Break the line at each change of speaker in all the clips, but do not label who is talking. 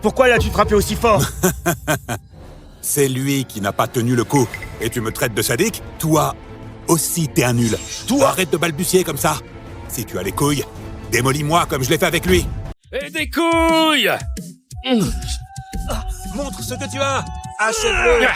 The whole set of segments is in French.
Pourquoi l'as-tu frappé aussi fort?
C'est lui qui n'a pas tenu le coup. Et tu me traites de sadique? Toi aussi, t'es un nul. Toi, arrête de balbutier comme ça. Si tu as les couilles, démolis-moi comme je l'ai fait avec lui.
Et des couilles!
Montre ce que tu as. Achève-le.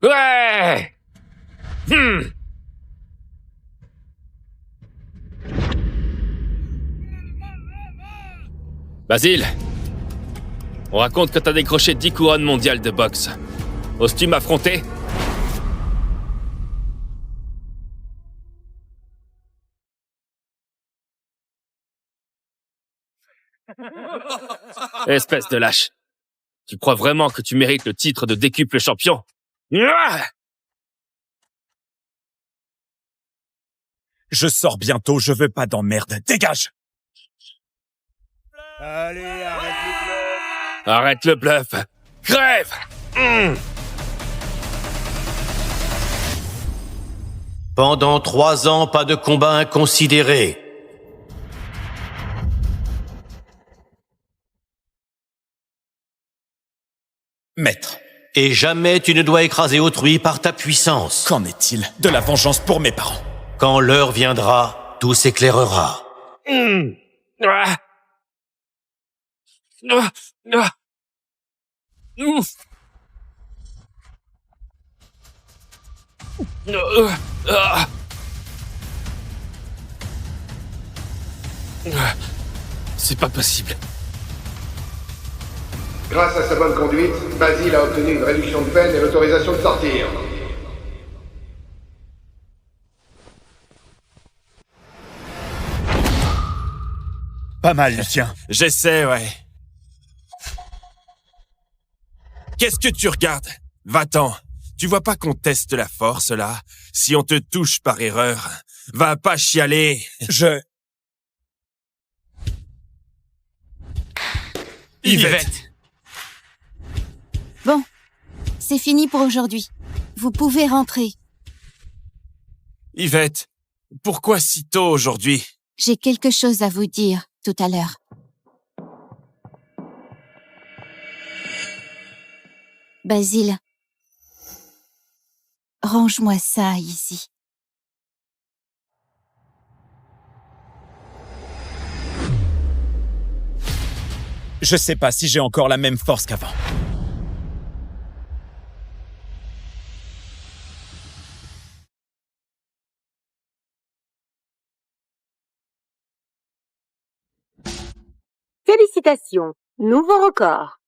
Ouais! Basile, on raconte que t'as décroché 10 couronnes mondiales de boxe. Oses-tu m'affronter? Espèce de lâche. Tu crois vraiment que tu mérites le titre de décuple champion?
Je sors bientôt, je veux pas d'emmerde. Dégage! Allez, arrête le bluff!
Arrête le bluff! Crève!
Pendant 3 ans, pas de combat inconsidéré.
Maître,
Et jamais tu ne dois écraser autrui par ta puissance.
qu'en est-il de la vengeance pour mes parents?
Quand l'heure viendra, tout s'éclairera.
C'est pas possible.
Grâce à sa bonne conduite, Basile a obtenu une réduction de peine et l'autorisation de sortir.
Pas mal, Lucien.
J'essaie, ouais. Qu'est-ce que tu regardes? Va-t'en. Tu vois pas qu'on teste la force, là? Si on te touche par erreur, va pas chialer. Yvette!
Bon, c'est fini pour aujourd'hui. Vous pouvez rentrer.
Yvette, pourquoi si tôt aujourd'hui?
J'ai quelque chose à vous dire tout à l'heure. Basile, range-moi ça ici.
Je sais pas si j'ai encore la même force qu'avant.
Félicitations, nouveau record.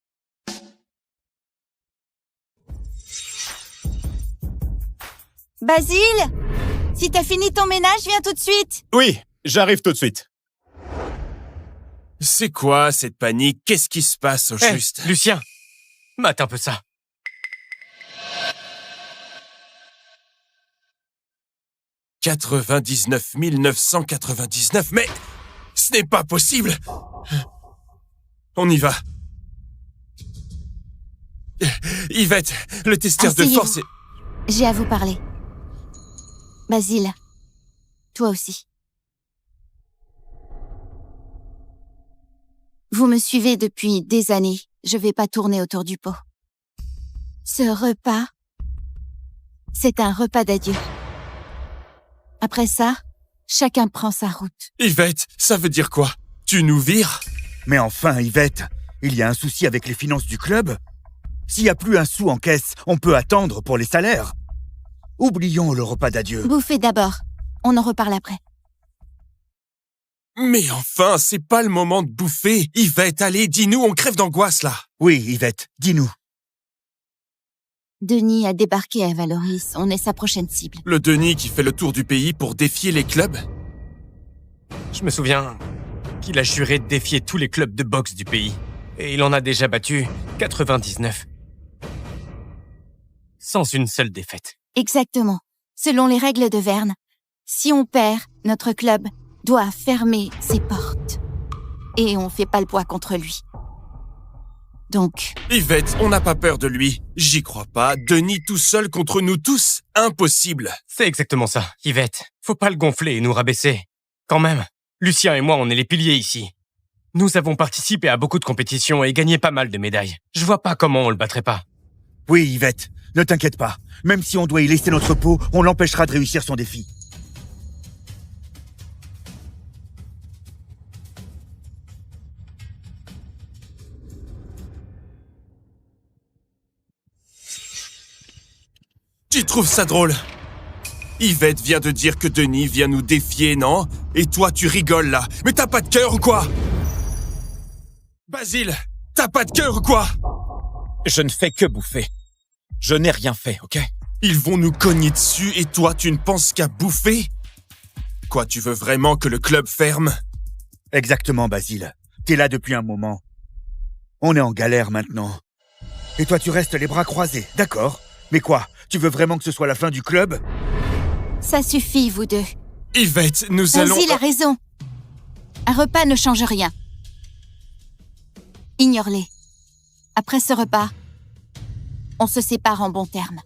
Basile, si t'as fini ton ménage, viens tout de suite.
Oui, j'arrive tout de suite.
C'est quoi cette panique? Qu'est-ce qui se passe au juste?
Lucien, mate un peu ça.
« 99 999, mais ce n'est pas possible! On y va. Yvette, le testeur de force est...
J'ai à vous parler. Basile, toi aussi. Vous me suivez depuis des années. Je vais pas tourner autour du pot. Ce repas, c'est un repas d'adieu. Après ça, chacun prend sa route.
Yvette, ça veut dire quoi? Tu nous vires?
Mais enfin, Yvette, il y a un souci avec les finances du club? S'il n'y a plus un sou en caisse, on peut attendre pour les salaires. Oublions le repas d'adieu.
Bouffez d'abord. On en reparle après.
Mais enfin, c'est pas le moment de bouffer. Yvette, allez, dis-nous, on crève d'angoisse, là.
Oui, Yvette, dis-nous.
Denis a débarqué à Valoris. On est sa prochaine cible.
Le Denis qui fait le tour du pays pour défier les clubs?
Je me souviens qu'il a juré de défier tous les clubs de boxe du pays. Et il en a déjà battu 99. Sans une seule défaite.
Exactement. Selon les règles de Verne, si on perd, notre club doit fermer ses portes. Et on fait pas le poids contre lui. Donc...
Yvette, on n'a pas peur de lui. J'y crois pas. Denis tout seul contre nous tous. Impossible.
C'est exactement ça, Yvette. Faut pas le gonfler et nous rabaisser. Quand même, Lucien et moi, on est les piliers ici. Nous avons participé à beaucoup de compétitions et gagné pas mal de médailles. Je vois pas comment on le battrait pas.
Oui, Yvette, ne t'inquiète pas. Même si on doit y laisser notre peau, on l'empêchera de réussir son défi.
Tu trouves ça drôle? Yvette vient de dire que Denis vient nous défier, non? Et toi, tu rigoles là. Mais t'as pas de cœur ou quoi? Basile, t'as pas de cœur ou quoi?
Je ne fais que bouffer. Je n'ai rien fait, ok?
Ils vont nous cogner dessus et toi, tu ne penses qu'à bouffer? Quoi, tu veux vraiment que le club ferme?
Exactement, Basile. T'es là depuis un moment. On est en galère maintenant. Et toi, tu restes les bras croisés, d'accord? Mais quoi? Tu veux vraiment que ce soit la fin du club?
Ça suffit, vous deux.
Yvette, nous allons...
Basile a raison. Un repas ne change rien. Ignore-les. Après ce repas, on se sépare en bons termes.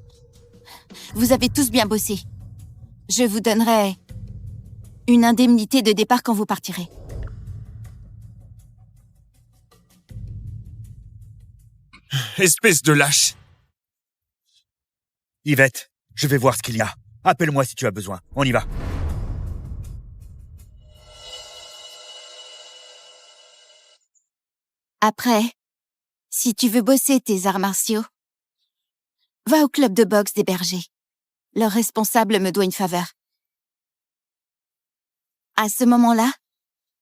Vous avez tous bien bossé. Je vous donnerai une indemnité de départ quand vous partirez.
Espèce de lâche.
Yvette, je vais voir ce qu'il y a. Appelle-moi si tu as besoin. On y va.
Après, si tu veux bosser tes arts martiaux, va au club de boxe des bergers. Leur responsable me doit une faveur. À ce moment-là,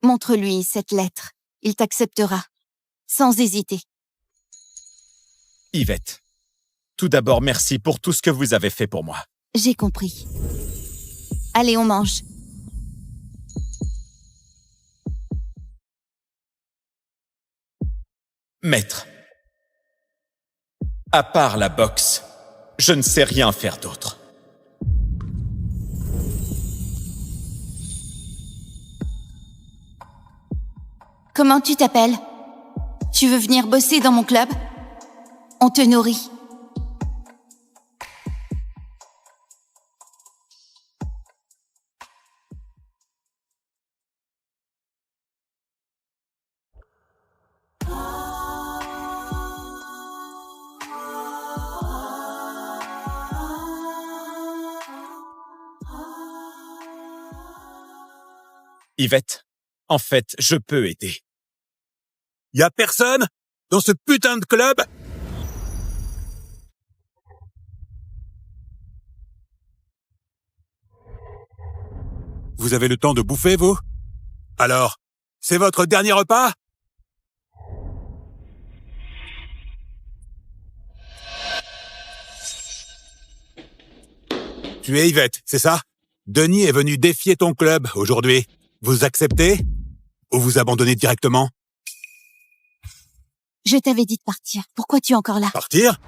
montre-lui cette lettre. Il t'acceptera, sans hésiter.
Yvette, tout d'abord, merci pour tout ce que vous avez fait pour moi.
J'ai compris. Allez, on mange.
Maître, à part la boxe, je ne sais rien faire d'autre.
Comment tu t'appelles? Tu veux venir bosser dans mon club? On te nourrit.
Yvette, en fait, je peux aider.
Y a personne dans ce putain de club? Vous avez le temps de bouffer, vous? Alors, c'est votre dernier repas? Tu es Yvette, c'est ça? Denis est venu défier ton club aujourd'hui. Vous acceptez? Ou vous abandonnez directement?
Je t'avais dit de partir. Pourquoi tu es encore là?
Partir?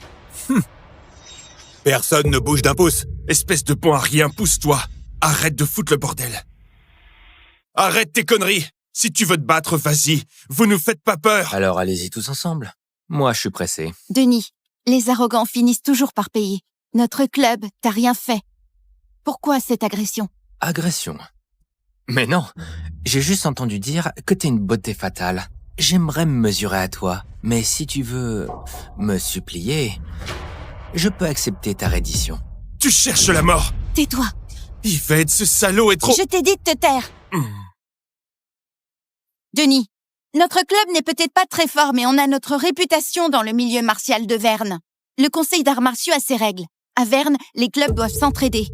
Personne ne bouge d'un pouce.
Espèce de bon à rien, pousse-toi. Arrête de foutre le bordel. Arrête tes conneries. Si tu veux te battre, vas-y. Vous nous faites pas peur.
Alors allez-y tous ensemble. Moi, je suis pressé.
Denis, les arrogants finissent toujours par payer. Notre club t'a rien fait. Pourquoi cette agression?
Agression? Mais non, j'ai juste entendu dire que t'es une beauté fatale. J'aimerais me mesurer à toi, mais si tu veux me supplier, je peux accepter ta reddition.
Tu cherches la mort.
Tais-toi.
Yvette, ce salaud est trop...
Je t'ai dit de te taire. Denis, notre club n'est peut-être pas très fort, mais on a notre réputation dans le milieu martial de Verne. Le conseil d'arts martiaux a ses règles. À Verne, les clubs doivent s'entraider.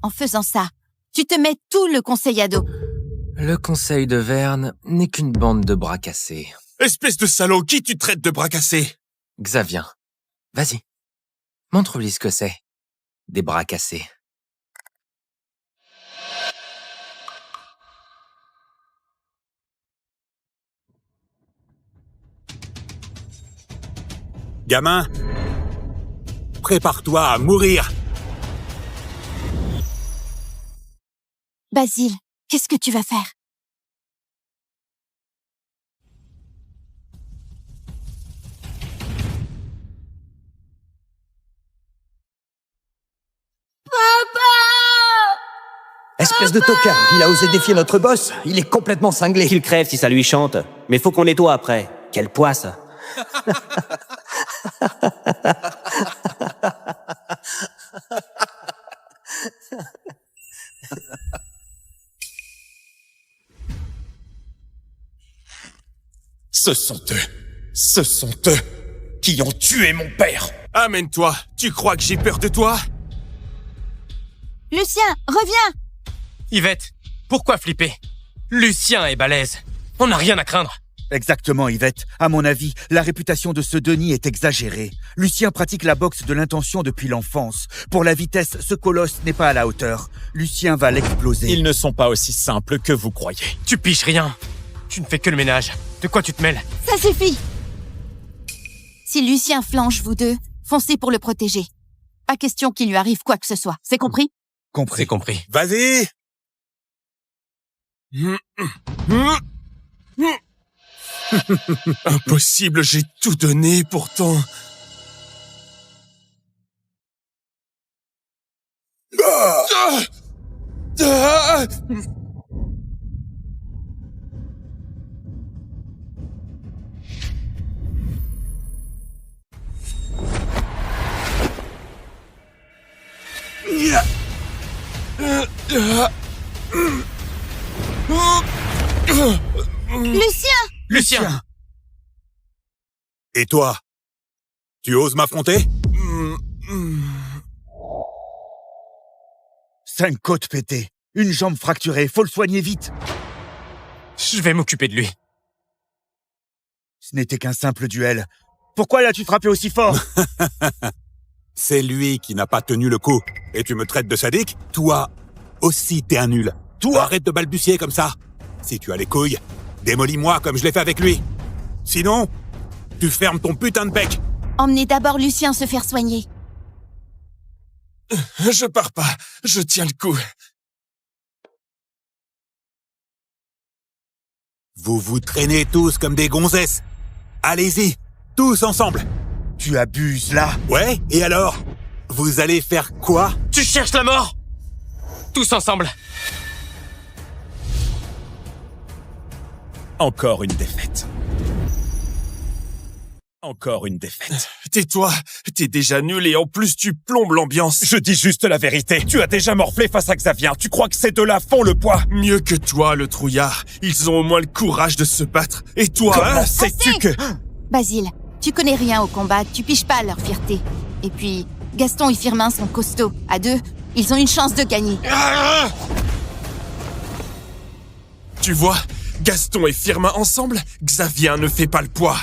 En faisant ça, tu te mets tout le conseil à dos.
Le conseil de Verne n'est qu'une bande de bras cassés.
Espèce de salaud, qui tu traites de bras cassés?
Xavien, vas-y. Montre-lui ce que c'est. Des bras cassés.
Gamin, prépare-toi à mourir.
Basile, qu'est-ce que tu vas faire?
Espèce de tocard, il a osé défier notre boss, il est complètement cinglé.
Qu'il crève si ça lui chante. Mais faut qu'on nettoie après. Quelle poisse.
Ce sont eux qui ont tué mon père.
Amène-toi. Tu crois que j'ai peur de toi?
Lucien, reviens!
Yvette, pourquoi flipper? Lucien est balèze. On n'a rien à craindre.
Exactement, Yvette. À mon avis, la réputation de ce Denis est exagérée. Lucien pratique la boxe de l'intention depuis l'enfance. Pour la vitesse, ce colosse n'est pas à la hauteur. Lucien va l'exploser.
Ils ne sont pas aussi simples que vous croyez.
Tu piches rien. Tu ne fais que le ménage. De quoi tu te mêles?
Ça suffit! Si Lucien flanche vous deux, foncez pour le protéger. Pas question qu'il lui arrive quoi que ce soit. C'est compris?
Compris.
C'est compris.
Vas-y!
Impossible, j'ai tout donné pourtant.
Lucien!
Lucien!
Et toi? Tu oses m'affronter?
5 côtes pétées, une jambe fracturée, faut le soigner vite.
Je vais m'occuper de lui.
Ce n'était qu'un simple duel. Pourquoi l'as-tu frappé aussi fort?
C'est lui qui n'a pas tenu le coup. Et tu me traites de sadique? Toi aussi, t'es un nul. Toi, arrête de balbutier comme ça. Si tu as les couilles, démolis-moi comme je l'ai fait avec lui. Sinon, tu fermes ton putain de bec.
Emmenez d'abord Lucien se faire soigner.
Je pars pas. Je tiens le coup.
Vous vous traînez tous comme des gonzesses. Allez-y, tous ensemble.
Tu abuses, là.
Ouais, et alors? Vous allez faire quoi?
Tu cherches la mort? Tous ensemble.
Encore une défaite. Encore une défaite.
Tais-toi. T'es déjà nul et en plus tu plombes l'ambiance.
Je dis juste la vérité. Tu as déjà morflé face à Xavier. Tu crois que ces deux-là font le poids?
Mieux que toi, le trouillard. Ils ont au moins le courage de se battre. Et toi,
Comment sais-tu que...
Basile, tu connais rien au combat, tu piges pas à leur fierté. Et puis, Gaston et Firmin sont costauds. À deux, ils ont une chance de gagner.
Tu vois, Gaston et Firmin ensemble, Xavier ne fait pas le poids.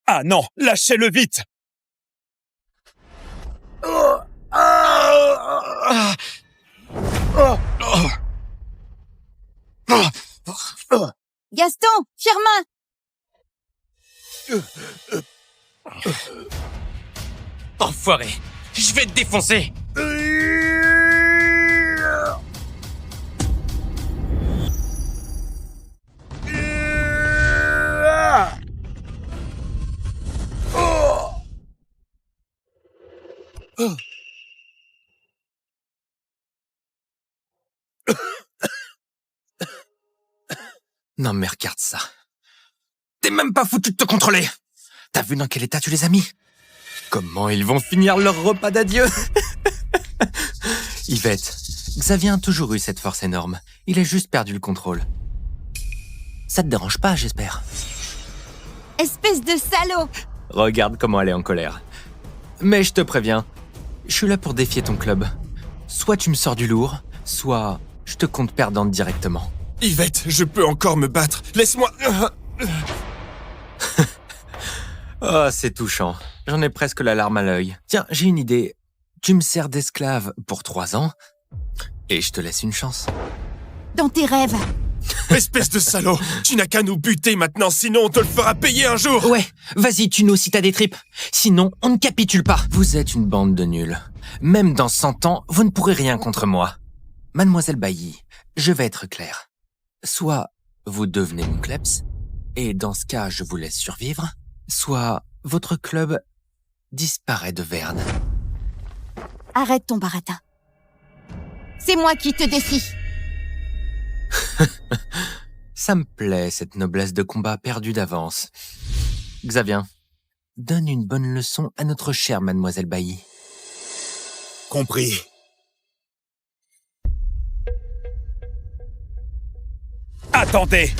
Ah non, lâchez-le vite.
Gaston, Firmin!
Enfoiré. Je vais te défoncer.
Non mais regarde ça. T'es même pas foutu de te contrôler. T'as vu dans quel état tu les as mis? Comment ils vont finir leur repas d'adieu? Yvette, Xavier a toujours eu cette force énorme. Il a juste perdu le contrôle. Ça te dérange pas, j'espère?
Espèce de salaud!
Regarde comment elle est en colère. Mais je te préviens, je suis là pour défier ton club. Soit tu me sors du lourd, soit je te compte perdante directement.
Yvette, je peux encore me battre. Laisse-moi...
Oh, c'est touchant. J'en ai presque la larme à l'œil. Tiens, j'ai une idée. Tu me sers d'esclave pour 3 ans, et je te laisse une chance.
Dans tes rêves.
Espèce de salaud! Tu n'as qu'à nous buter maintenant, sinon on te le fera payer un jour!
Ouais, vas-y, tue-nous si t'as des tripes. Sinon, on ne capitule pas. Vous êtes une bande de nuls. Même dans 100 ans, vous ne pourrez rien contre moi. Mademoiselle Bailly, je vais être clair. Soit vous devenez mon kleps, et dans ce cas, je vous laisse survivre, soit votre club disparaît de Verne.
Arrête ton baratin. C'est moi qui te défie.
Ça me plaît, cette noblesse de combat perdue d'avance. Xavien, donne une bonne leçon à notre chère Mademoiselle Bailly.
Compris.
Attendez!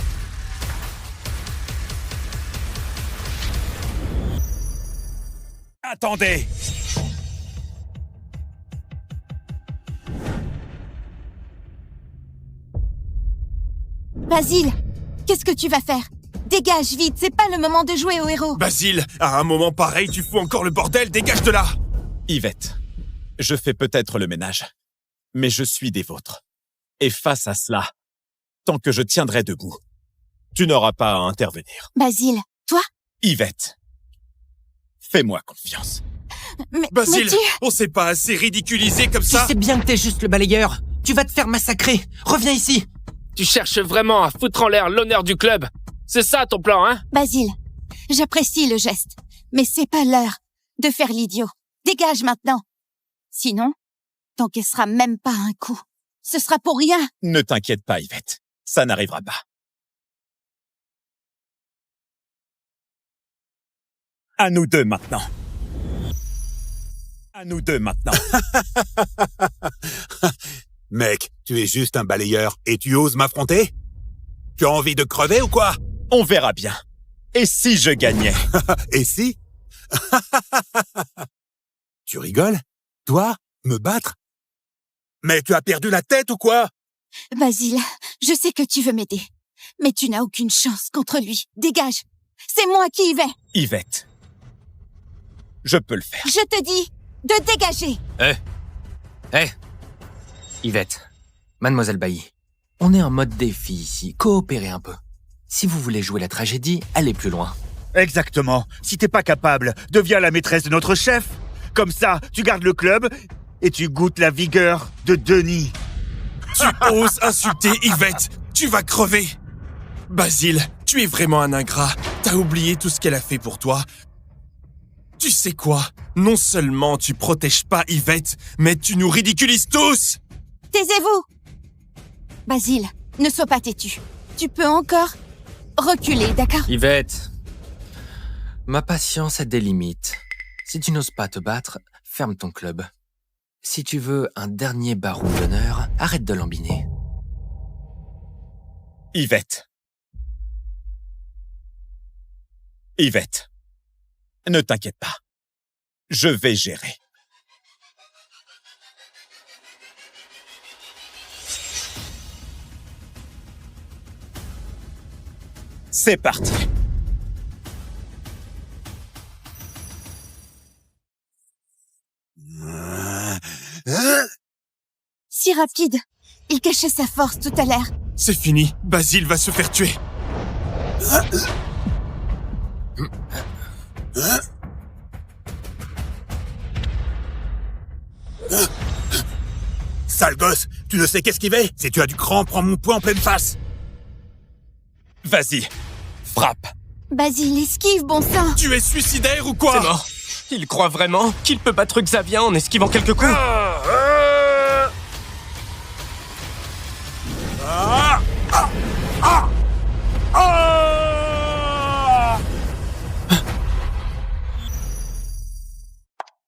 Attendez!
Basile, qu'est-ce que tu vas faire? Dégage vite, c'est pas le moment de jouer au héros.
Basile, à un moment pareil, tu fous encore le bordel, dégage de là!
Yvette, je fais peut-être le ménage, mais je suis des vôtres. Et face à cela, tant que je tiendrai debout, tu n'auras pas à intervenir.
Basile, toi?
Yvette, fais-moi confiance.
Basile,
mais tu...
on s'est pas assez ridiculisé comme ça?
Tu sais bien que t'es juste le balayeur. Tu vas te faire massacrer. Reviens ici.
Tu cherches vraiment à foutre en l'air l'honneur du club? C'est ça ton plan, hein?
Basile, j'apprécie le geste, mais c'est pas l'heure de faire l'idiot. Dégage maintenant. Sinon, t'encaisseras même pas un coup. Ce sera pour rien.
Ne t'inquiète pas, Yvette. Ça n'arrivera pas. À nous deux maintenant. À nous deux maintenant.
Mec, tu es juste un balayeur et tu oses m'affronter? Tu as envie de crever ou quoi?
On verra bien. Et si je gagnais?
Et si? Tu rigoles? Toi? Me battre? Mais tu as perdu la tête ou quoi?
Basile, je sais que tu veux m'aider, mais tu n'as aucune chance contre lui. Dégage. C'est moi qui y vais.
Yvette, je peux le faire.
Je te dis de dégager.
Yvette, Mademoiselle Bailly, on est en mode défi ici. Coopérez un peu. Si vous voulez jouer la tragédie, allez plus loin.
Exactement. Si t'es pas capable, deviens la maîtresse de notre chef. Comme ça, tu gardes le club et tu goûtes la vigueur de Denis.
Tu oses insulter Yvette? Tu vas crever! Basile, tu es vraiment un ingrat. T'as oublié tout ce qu'elle a fait pour toi. Tu sais quoi? Non seulement tu protèges pas Yvette, mais tu nous ridiculises tous!
Taisez-vous. Basile, ne sois pas têtu. Tu peux encore reculer, d'accord?
Yvette, ma patience a des limites. Si tu n'oses pas te battre, ferme ton club. Si tu veux un dernier baron d'honneur, arrête de lambiner.
Yvette. Yvette, ne t'inquiète pas. Je vais gérer. C'est parti.
Si rapide. Il cachait sa force tout à l'heure.
C'est fini. Basile va se faire tuer.
Sale gosse, tu ne sais qu'esquiver? Si tu as du cran, prends mon poing en pleine face.
Vas-y, frappe.
Basile, esquive, bon sang.
Tu es suicidaire ou quoi?
C'est mort. Il croit vraiment qu'il peut battre Xavien en esquivant quelques coups.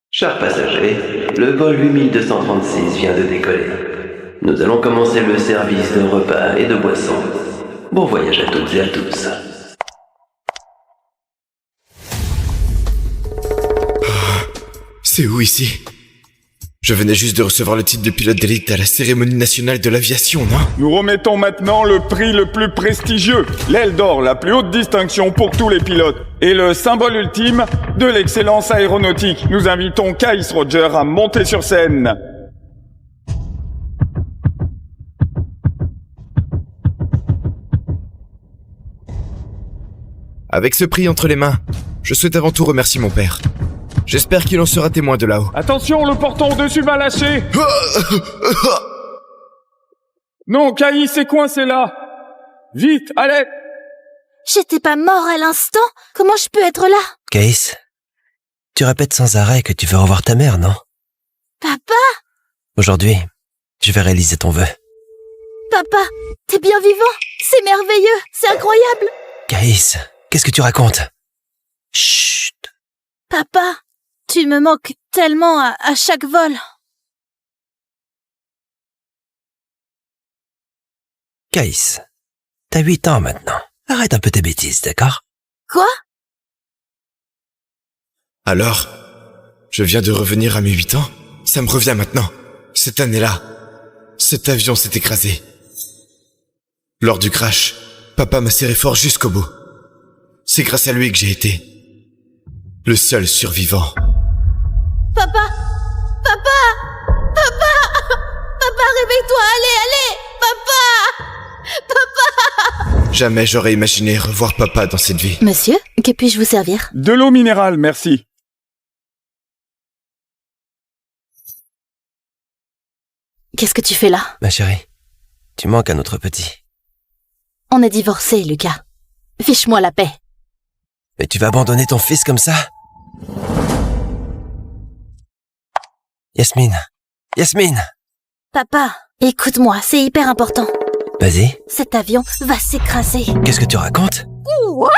Chers passagers, le vol 8236 vient de décoller. Nous allons commencer le service de repas et de boissons. Bon voyage à toutes et à tous.
C'est où ici? Je venais juste de recevoir le titre de pilote d'élite à la cérémonie nationale de l'aviation, non?
Nous remettons maintenant le prix le plus prestigieux, l'aile d'or, la plus haute distinction pour tous les pilotes, et le symbole ultime de l'excellence aéronautique. Nous invitons Kais Roger à monter sur scène.
Avec ce prix entre les mains, je souhaite avant tout remercier mon père. J'espère qu'il en sera témoin de là-haut.
Attention, le portant au-dessus va lâcher. Non, Kais est coincé là. Vite, allez.
J'étais pas mort à l'instant? Comment je peux être là?
Kais, tu répètes sans arrêt que tu veux revoir ta mère, non?
Papa?
Aujourd'hui, je vais réaliser ton vœu.
Papa, t'es bien vivant? C'est merveilleux, c'est incroyable.
Kais, qu'est-ce que tu racontes? Chut.
Papa, tu me manques tellement à chaque vol.
Kais, t'as 8 ans maintenant. Arrête un peu tes bêtises, d'accord?
Quoi?
Alors, je viens de revenir à mes 8 ans? Ça me revient maintenant. Cette année-là, cet avion s'est écrasé. Lors du crash, papa m'a serré fort jusqu'au bout. C'est grâce à lui que j'ai été le seul survivant.
Papa! Papa! Papa! Papa, réveille-toi! Allez! Papa! Papa!
Jamais j'aurais imaginé revoir papa dans cette vie.
Monsieur, que puis-je vous servir?
De l'eau minérale, merci.
Qu'est-ce que tu fais là?
Ma chérie, tu manques à notre petit.
On est divorcés, Lucas. Fiche-moi la paix.
Mais tu vas abandonner ton fils comme ça? Yasmine! Yasmine!
Papa, écoute-moi, c'est hyper important.
Vas-y.
Cet avion va s'écraser.
Qu'est-ce que tu racontes?
Quoi?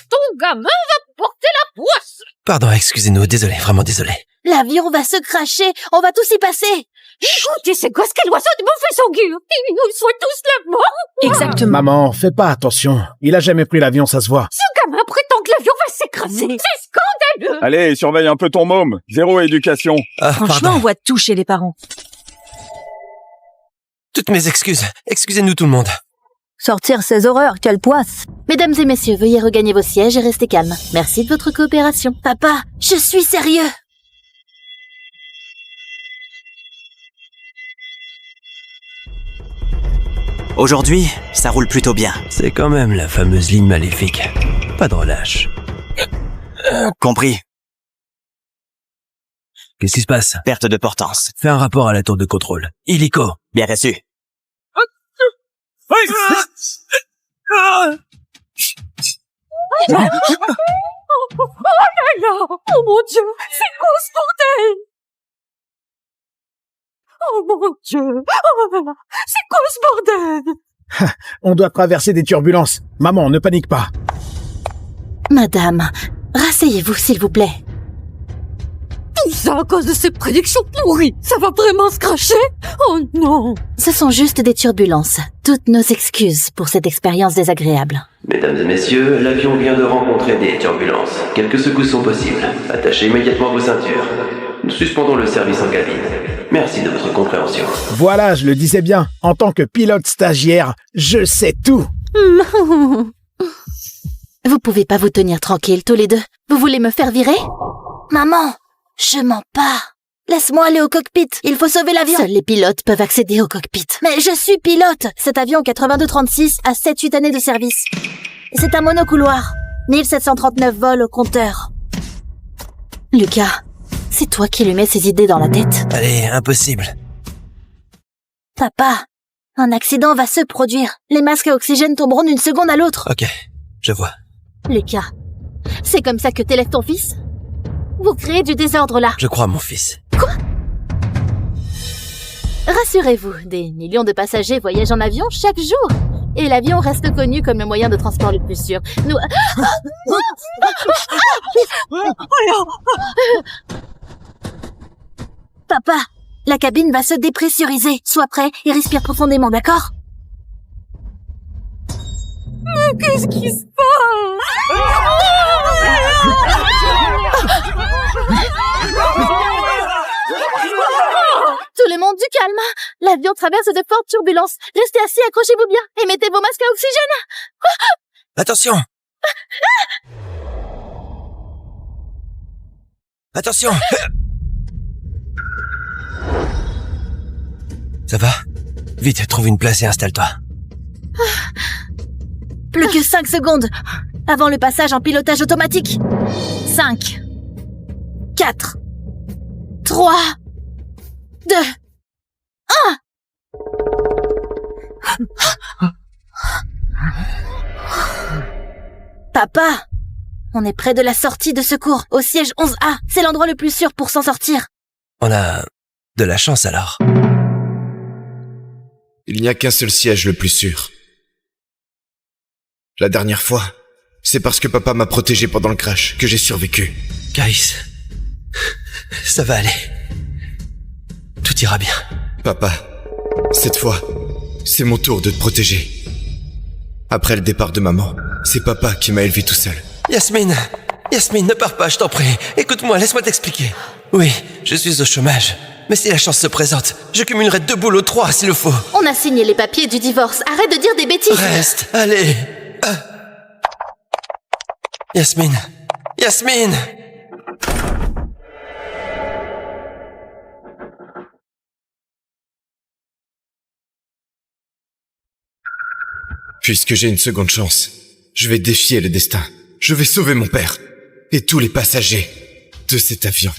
Ton gamin va porter la poisse!
Pardon, excusez-nous, désolé, vraiment désolé.
L'avion va se cracher, on va tous y passer.
Chut, tu sais quoi, ce qu'elle oiseau de bouffer son cul? Ils nous soient tous la mort!
Exactement. Maman, fais pas attention. Il a jamais pris l'avion, ça se voit.
Ce gamin prétend que l'avion va s'écraser. C'est scandaleux!
Allez, surveille un peu ton môme. Zéro éducation.
Franchement, on voit tout chez les parents.
Toutes mes excuses. Excusez-nous tout le monde.
Sortir ces horreurs, quelle poisse!
Mesdames et messieurs, veuillez regagner vos sièges et rester calmes. Merci de votre coopération. Papa, je suis sérieux.
Aujourd'hui, ça roule plutôt bien.
C'est quand même la fameuse ligne maléfique. Pas de relâche.
Compris.
Qu'est-ce qui se passe?
Perte de portance.
Fais un rapport à la tour de contrôle. Illico.
Bien reçu.
Oh là là! Oh mon Dieu! C'est quoi ce bordel? Oh mon Dieu! Oh là là! C'est quoi ce bordel?
On doit traverser des turbulences. Maman, ne panique pas.
Madame, rasseyez-vous s'il vous plaît.
Tout ça à cause de ces prédictions pourries. Ça va vraiment se cracher? Oh non!
Ce sont juste des turbulences. Toutes nos excuses pour cette expérience désagréable.
Mesdames et messieurs, l'avion vient de rencontrer des turbulences. Quelques secousses sont possibles. Attachez immédiatement vos ceintures. Nous suspendons le service en cabine. Merci de votre compréhension.
Voilà, je le disais bien. En tant que pilote stagiaire, je sais tout.
Vous pouvez pas vous tenir tranquille tous les deux. Vous voulez me faire virer? Maman, je mens pas. Laisse-moi aller au cockpit. Il faut sauver l'avion. Seuls les pilotes peuvent accéder au cockpit. Mais je suis pilote. Cet avion 8236 a 7-8 années de service. C'est un monocouloir. 1739 vols au compteur. Lucas, c'est toi qui lui mets ces idées dans la tête.
Allez, impossible.
Papa, un accident va se produire. Les masques à oxygène tomberont d'une seconde à l'autre.
Ok, je vois.
Lucas, c'est comme ça que t'élèves ton fils? Vous créez du désordre là.
Je crois à mon fils.
Quoi? Rassurez-vous, des millions de passagers voyagent en avion chaque jour. Et l'avion reste connu comme le moyen de transport le plus sûr. Nous... Papa, la cabine va se dépressuriser. Sois prêt et respire profondément, d'accord?
Mais qu'est-ce qui se passe?
calme. L'avion traverse de fortes turbulences. Restez assis, accrochez-vous bien et mettez vos masques à oxygène.
Attention! Attention! Ça va? Vite, trouve une place et installe-toi.
Plus que 5 secondes avant le passage en pilotage automatique. 5, 4, 3, 2, 1. Papa, on est près de la sortie de secours, au siège 11A. C'est l'endroit le plus sûr pour s'en sortir.
On a de la chance alors.
Il n'y a qu'un seul siège le plus sûr. La dernière fois, c'est parce que papa m'a protégé pendant le crash que j'ai survécu.
Kais, ça va aller. Tout ira bien.
Papa, cette fois, c'est mon tour de te protéger. Après le départ de maman, c'est papa qui m'a élevé tout seul.
Yasmine, ne pars pas, je t'en prie. Écoute-moi, laisse-moi t'expliquer. Oui, je suis au chômage. Mais si la chance se présente, je cumulerai 2 boulots, 3 s'il le faut.
On a signé les papiers du divorce. Arrête de dire des bêtises.
Reste, allez. Yasmine.
Puisque j'ai une seconde chance, je vais défier le destin. Je vais sauver mon père et tous les passagers de cet avion.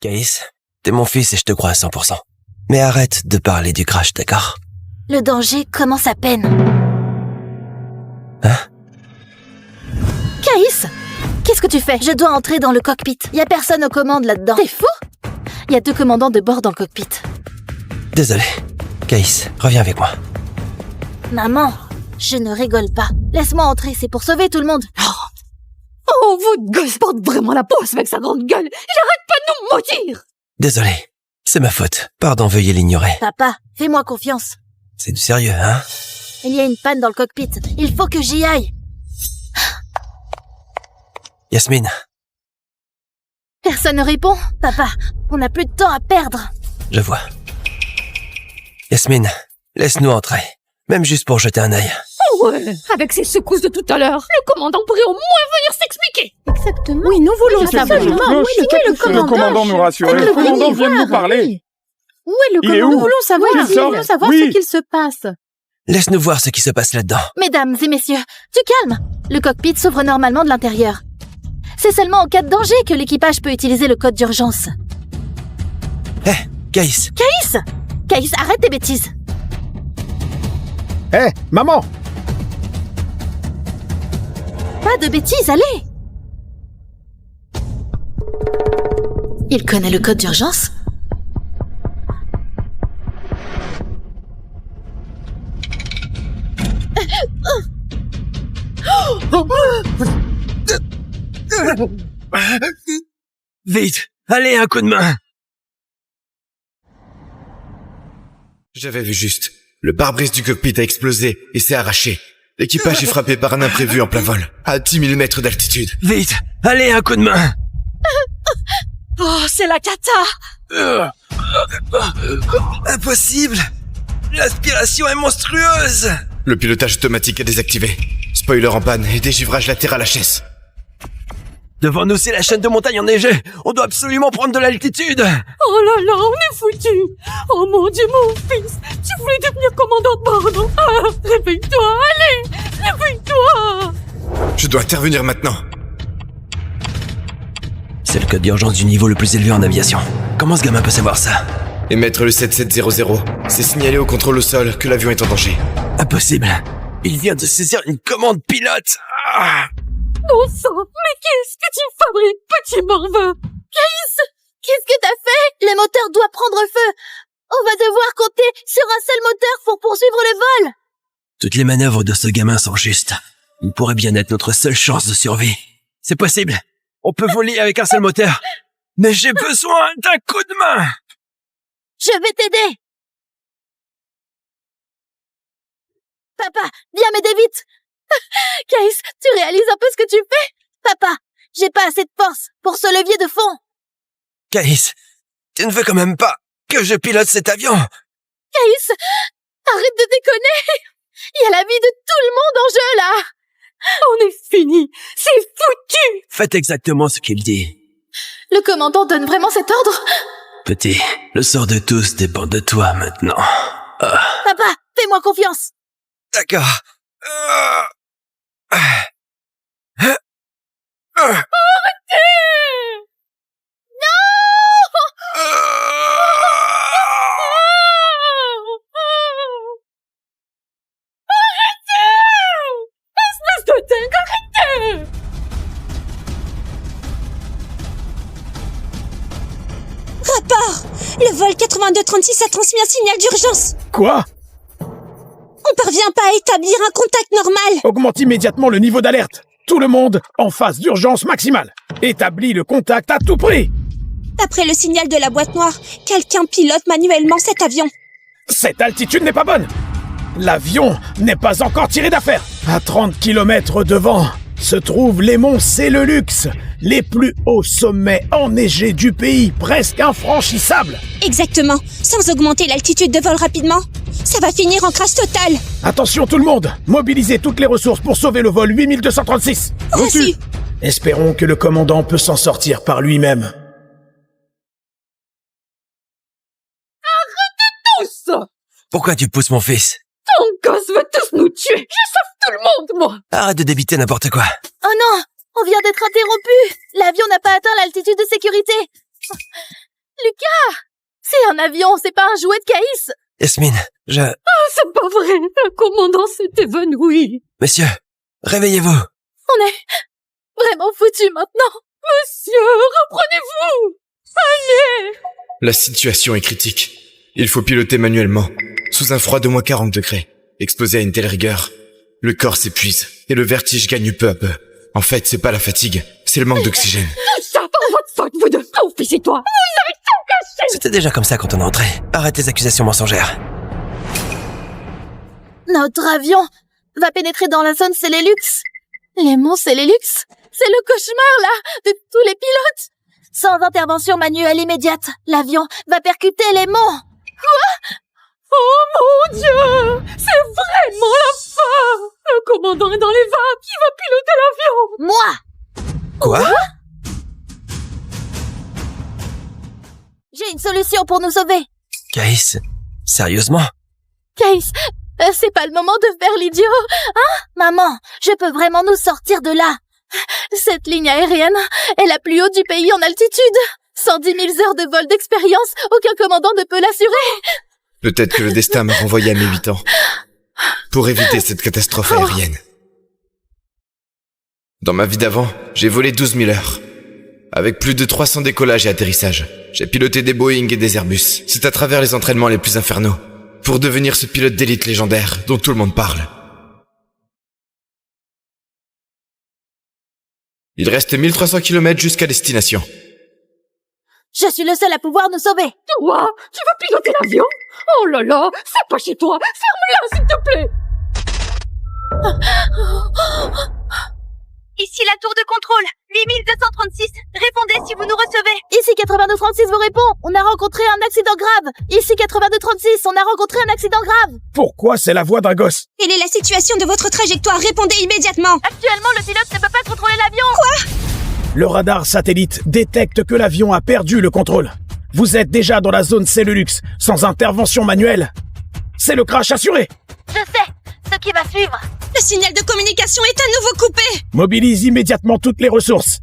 Kais, t'es mon fils et je te crois à 100%. Mais arrête de parler du crash, d'accord?
Le danger commence à peine.
Hein?
Kais, qu'est-ce que tu fais? Je dois entrer dans le cockpit. Y a personne aux commandes là-dedans. T'es fou? Y a 2 commandants de bord dans le cockpit.
Désolé. Kais, reviens avec moi.
Maman, je ne rigole pas. Laisse-moi entrer, c'est pour sauver tout le monde.
Oh, votre gosse porte vraiment la poisse avec sa grande gueule. Il arrête pas de nous maudire.
Désolé. C'est ma faute. Pardon, veuillez l'ignorer.
Papa, fais-moi confiance.
C'est du sérieux, hein?
Il y a une panne dans le cockpit. Il faut que j'y aille.
Yasmine.
Personne ne répond. Papa, on n'a plus de temps à perdre.
Je vois. Yasmine, laisse-nous entrer. Même juste pour jeter un œil.
Oh ouais, avec ces secousses de tout à l'heure, le commandant pourrait au moins venir s'expliquer.
Exactement.
Oui, nous voulons savoir.
Où est le commandant nous rassurer. Le commandant vient de nous parler.
Où est le
Il est
commandant?
où?
Nous voulons savoir,
Qu'il sorte.
ce qu'il se passe.
Laisse-nous voir ce qui se passe là-dedans.
Mesdames et messieurs, du calme. Le cockpit s'ouvre normalement de l'intérieur. C'est seulement en cas de danger que l'équipage peut utiliser le code d'urgence.
Hé, Kais.
Kais, arrête tes bêtises.
Hé, maman!
Pas de bêtises, allez! Il connaît le code d'urgence?
Vite, allez, un coup de main.
J'avais vu juste. Le pare-brise du cockpit a explosé et s'est arraché. L'équipage est frappé par un imprévu en plein vol, à 10 000 mètres d'altitude.
Vite, allez, un coup de main.
Oh, c'est la cata.
Impossible. L'aspiration est monstrueuse.
Le pilotage automatique est désactivé. Spoiler en panne et dégivrage latéral HS.
Devant nous, c'est la chaîne de montagne enneigée. On doit absolument prendre de l'altitude.
Oh là là, on est foutus. Oh mon Dieu, mon fils. Tu voulais devenir commandant de bord, non? Ah, réveille-toi, allez, réveille-toi.
Je dois intervenir maintenant.
C'est le code d'urgence du niveau le plus élevé en aviation. Comment ce gamin peut savoir ça?
Émettre le 7700. C'est signalé au contrôle au sol que l'avion est en danger.
Impossible. Il vient de saisir une commande pilote. Ah.
Bon sang, mais qu'est-ce que tu fabriques, petit morveux?
Qu'est-ce que t'as fait? Le moteur doit prendre feu. On va devoir compter sur un seul moteur pour poursuivre le vol.
Toutes les manœuvres de ce gamin sont justes. Il pourrait bien être notre seule chance de survie. C'est possible. On peut voler avec un seul moteur. Mais j'ai besoin d'un coup de main.
Je vais t'aider. Papa, viens m'aider vite. Kais, tu réalises un peu ce que tu fais? Papa, J'ai pas assez de force pour ce levier de fond.
Caïs, tu ne veux quand même pas que je pilote cet avion?
Caïs, arrête de déconner. Il y a la vie de tout le monde en jeu, là.
On est fini. C'est foutu.
Faites exactement ce qu'il dit.
Le commandant donne vraiment cet ordre?
Petit, le sort de tous dépend de toi maintenant.
Papa, fais-moi confiance.
D'accord.
Arrêtez! Espèce de dingue, arrêtez!
Rapport! Le vol 8236 a transmis un signal d'urgence.
Quoi?
On parvient pas à établir un contact normal.
Augmente immédiatement le niveau d'alerte. Tout le monde en phase d'urgence maximale. Établis le contact à tout prix.
D'après le signal de la boîte noire, quelqu'un pilote manuellement cet avion.
Cette altitude n'est pas bonne. L'avion n'est pas encore tiré d'affaire. À 30 km devant se trouvent les monts Célelux, les plus hauts sommets enneigés du pays, presque infranchissables.
Exactement. Sans augmenter l'altitude de vol rapidement, ça va finir en crash totale.
Attention tout le monde, mobilisez toutes les ressources pour sauver le vol 8236.
Reçu.
Espérons que le commandant peut s'en sortir par lui-même.
Arrêtez tous!
Pourquoi tu pousses mon fils?
Ton gosse va tous nous tuer. Je sauve tout le monde, moi.
Arrête de débiter n'importe quoi.
Oh non, on vient d'être interrompu. L'avion n'a pas atteint l'altitude de sécurité. Lucas, c'est un avion, c'est pas un jouet de Caïs.
Yasmine,
Oh, c'est pas vrai. Le commandant s'est évanoui.
Monsieur, réveillez-vous.
On est vraiment foutus maintenant.
Monsieur, reprenez-vous. Allez.
La situation est critique. Il faut piloter manuellement, sous un froid de moins 40 degrés. Exposé à une telle rigueur, le corps s'épuise et le vertige gagne peu à peu. En fait, c'est pas la fatigue, c'est le manque d'oxygène.
Tout ça par votre faute, vous deux. Ton fils et toi. Vous avez tout caché.
C'était déjà comme ça quand on est entré. Arrête tes accusations mensongères.
Notre avion va pénétrer dans la zone Célelux. Les monts Célelux, c'est le cauchemar, là, de tous les pilotes. Sans intervention manuelle immédiate, l'avion va percuter les monts. Quoi?
Oh mon Dieu! C'est vraiment la fin! Le commandant est dans les vapes, qui va piloter l'avion?
Moi!
Quoi?
J'ai une solution pour nous sauver.
Caïs, sérieusement?
Caïs, c'est pas le moment de faire l'idiot, hein? Maman, je peux vraiment nous sortir de là. Cette ligne aérienne est la plus haute du pays en altitude. 110 000 heures de vol d'expérience, aucun commandant ne peut l'assurer.
Peut-être que le destin m'a renvoyé à mes 8 ans. Pour éviter cette catastrophe aérienne. Dans ma vie d'avant, j'ai volé 12 000 heures. Avec plus de 300 décollages et atterrissages. J'ai piloté des Boeing et des Airbus. C'est à travers les entraînements les plus infernaux. Pour devenir ce pilote d'élite légendaire dont tout le monde parle. Il reste 1300 km jusqu'à destination.
Je suis le seul à pouvoir nous sauver.
Toi, tu vas piloter l'avion? Oh là là, c'est pas chez toi. Ferme-la, s'il te plaît.
Ici la tour de contrôle, 8236. Répondez si vous nous recevez. Ici 8236 vous répond. On a rencontré un accident grave. Ici 8236, on a rencontré un accident grave.
Pourquoi c'est la voix d'un gosse?
Quelle est la situation de votre trajectoire? Répondez immédiatement.
Actuellement, le pilote ne peut pas contrôler l'avion.
Quoi?
Le radar satellite détecte que l'avion a perdu le contrôle. Vous êtes déjà dans la zone Célelux, sans intervention manuelle. C'est le crash assuré.
Je sais, ce qui va suivre.
Le signal de communication est à nouveau coupé.
Mobilise immédiatement toutes les ressources.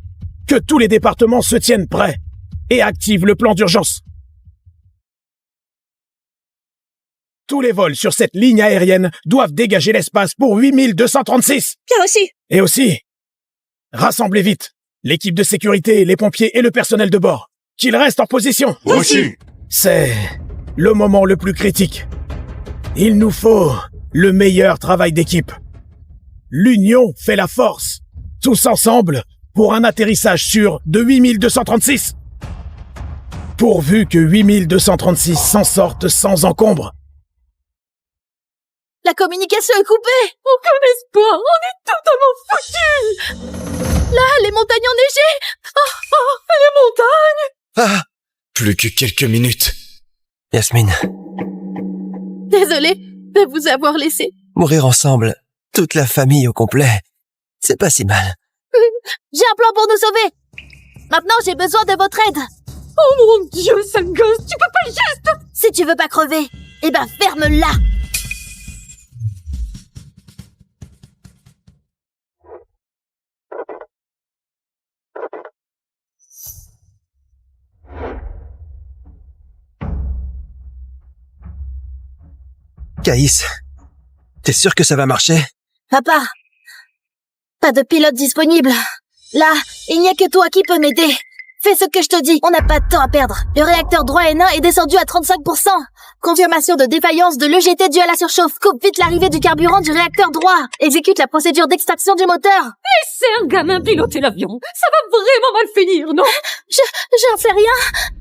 Que tous les départements se tiennent prêts. Et active le plan d'urgence. Tous les vols sur cette ligne aérienne doivent dégager l'espace pour 8236.
Bien reçu.
Et aussi, rassemblez vite l'équipe de sécurité, les pompiers et le personnel de bord. Qu'ils restent en position.
Reçu.
C'est le moment le plus critique. Il nous faut le meilleur travail d'équipe. L'union fait la force. Tous ensemble pour un atterrissage sûr de 8236. Pourvu que 8236 s'en sorte sans encombre.
La communication est coupée.
Aucun espoir, on est totalement foutus.
Là, les montagnes enneigées.
Plus que quelques minutes.
Yasmine.
Désolée de vous avoir laissé.
Mourir ensemble, toute la famille au complet, c'est pas si mal.
J'ai un plan pour nous sauver. Maintenant, j'ai besoin de votre aide.
Oh mon Dieu, sale gosse, tu peux pas juste...
Si tu veux pas crever, eh ben ferme-la.
Caïs, t'es sûr que ça va marcher?
Papa, pas de pilote disponible. Là, il n'y a que toi qui peux m'aider. Fais ce que je te dis, on n'a pas de temps à perdre. Le réacteur droit N1 est descendu à 35%. Confirmation de défaillance de l'EGT due à la surchauffe. Coupe vite l'arrivée du carburant du réacteur droit. Exécute la procédure d'extraction du moteur.
Laissez un gamin piloter l'avion. Ça va vraiment mal finir, non?
J'en sais rien.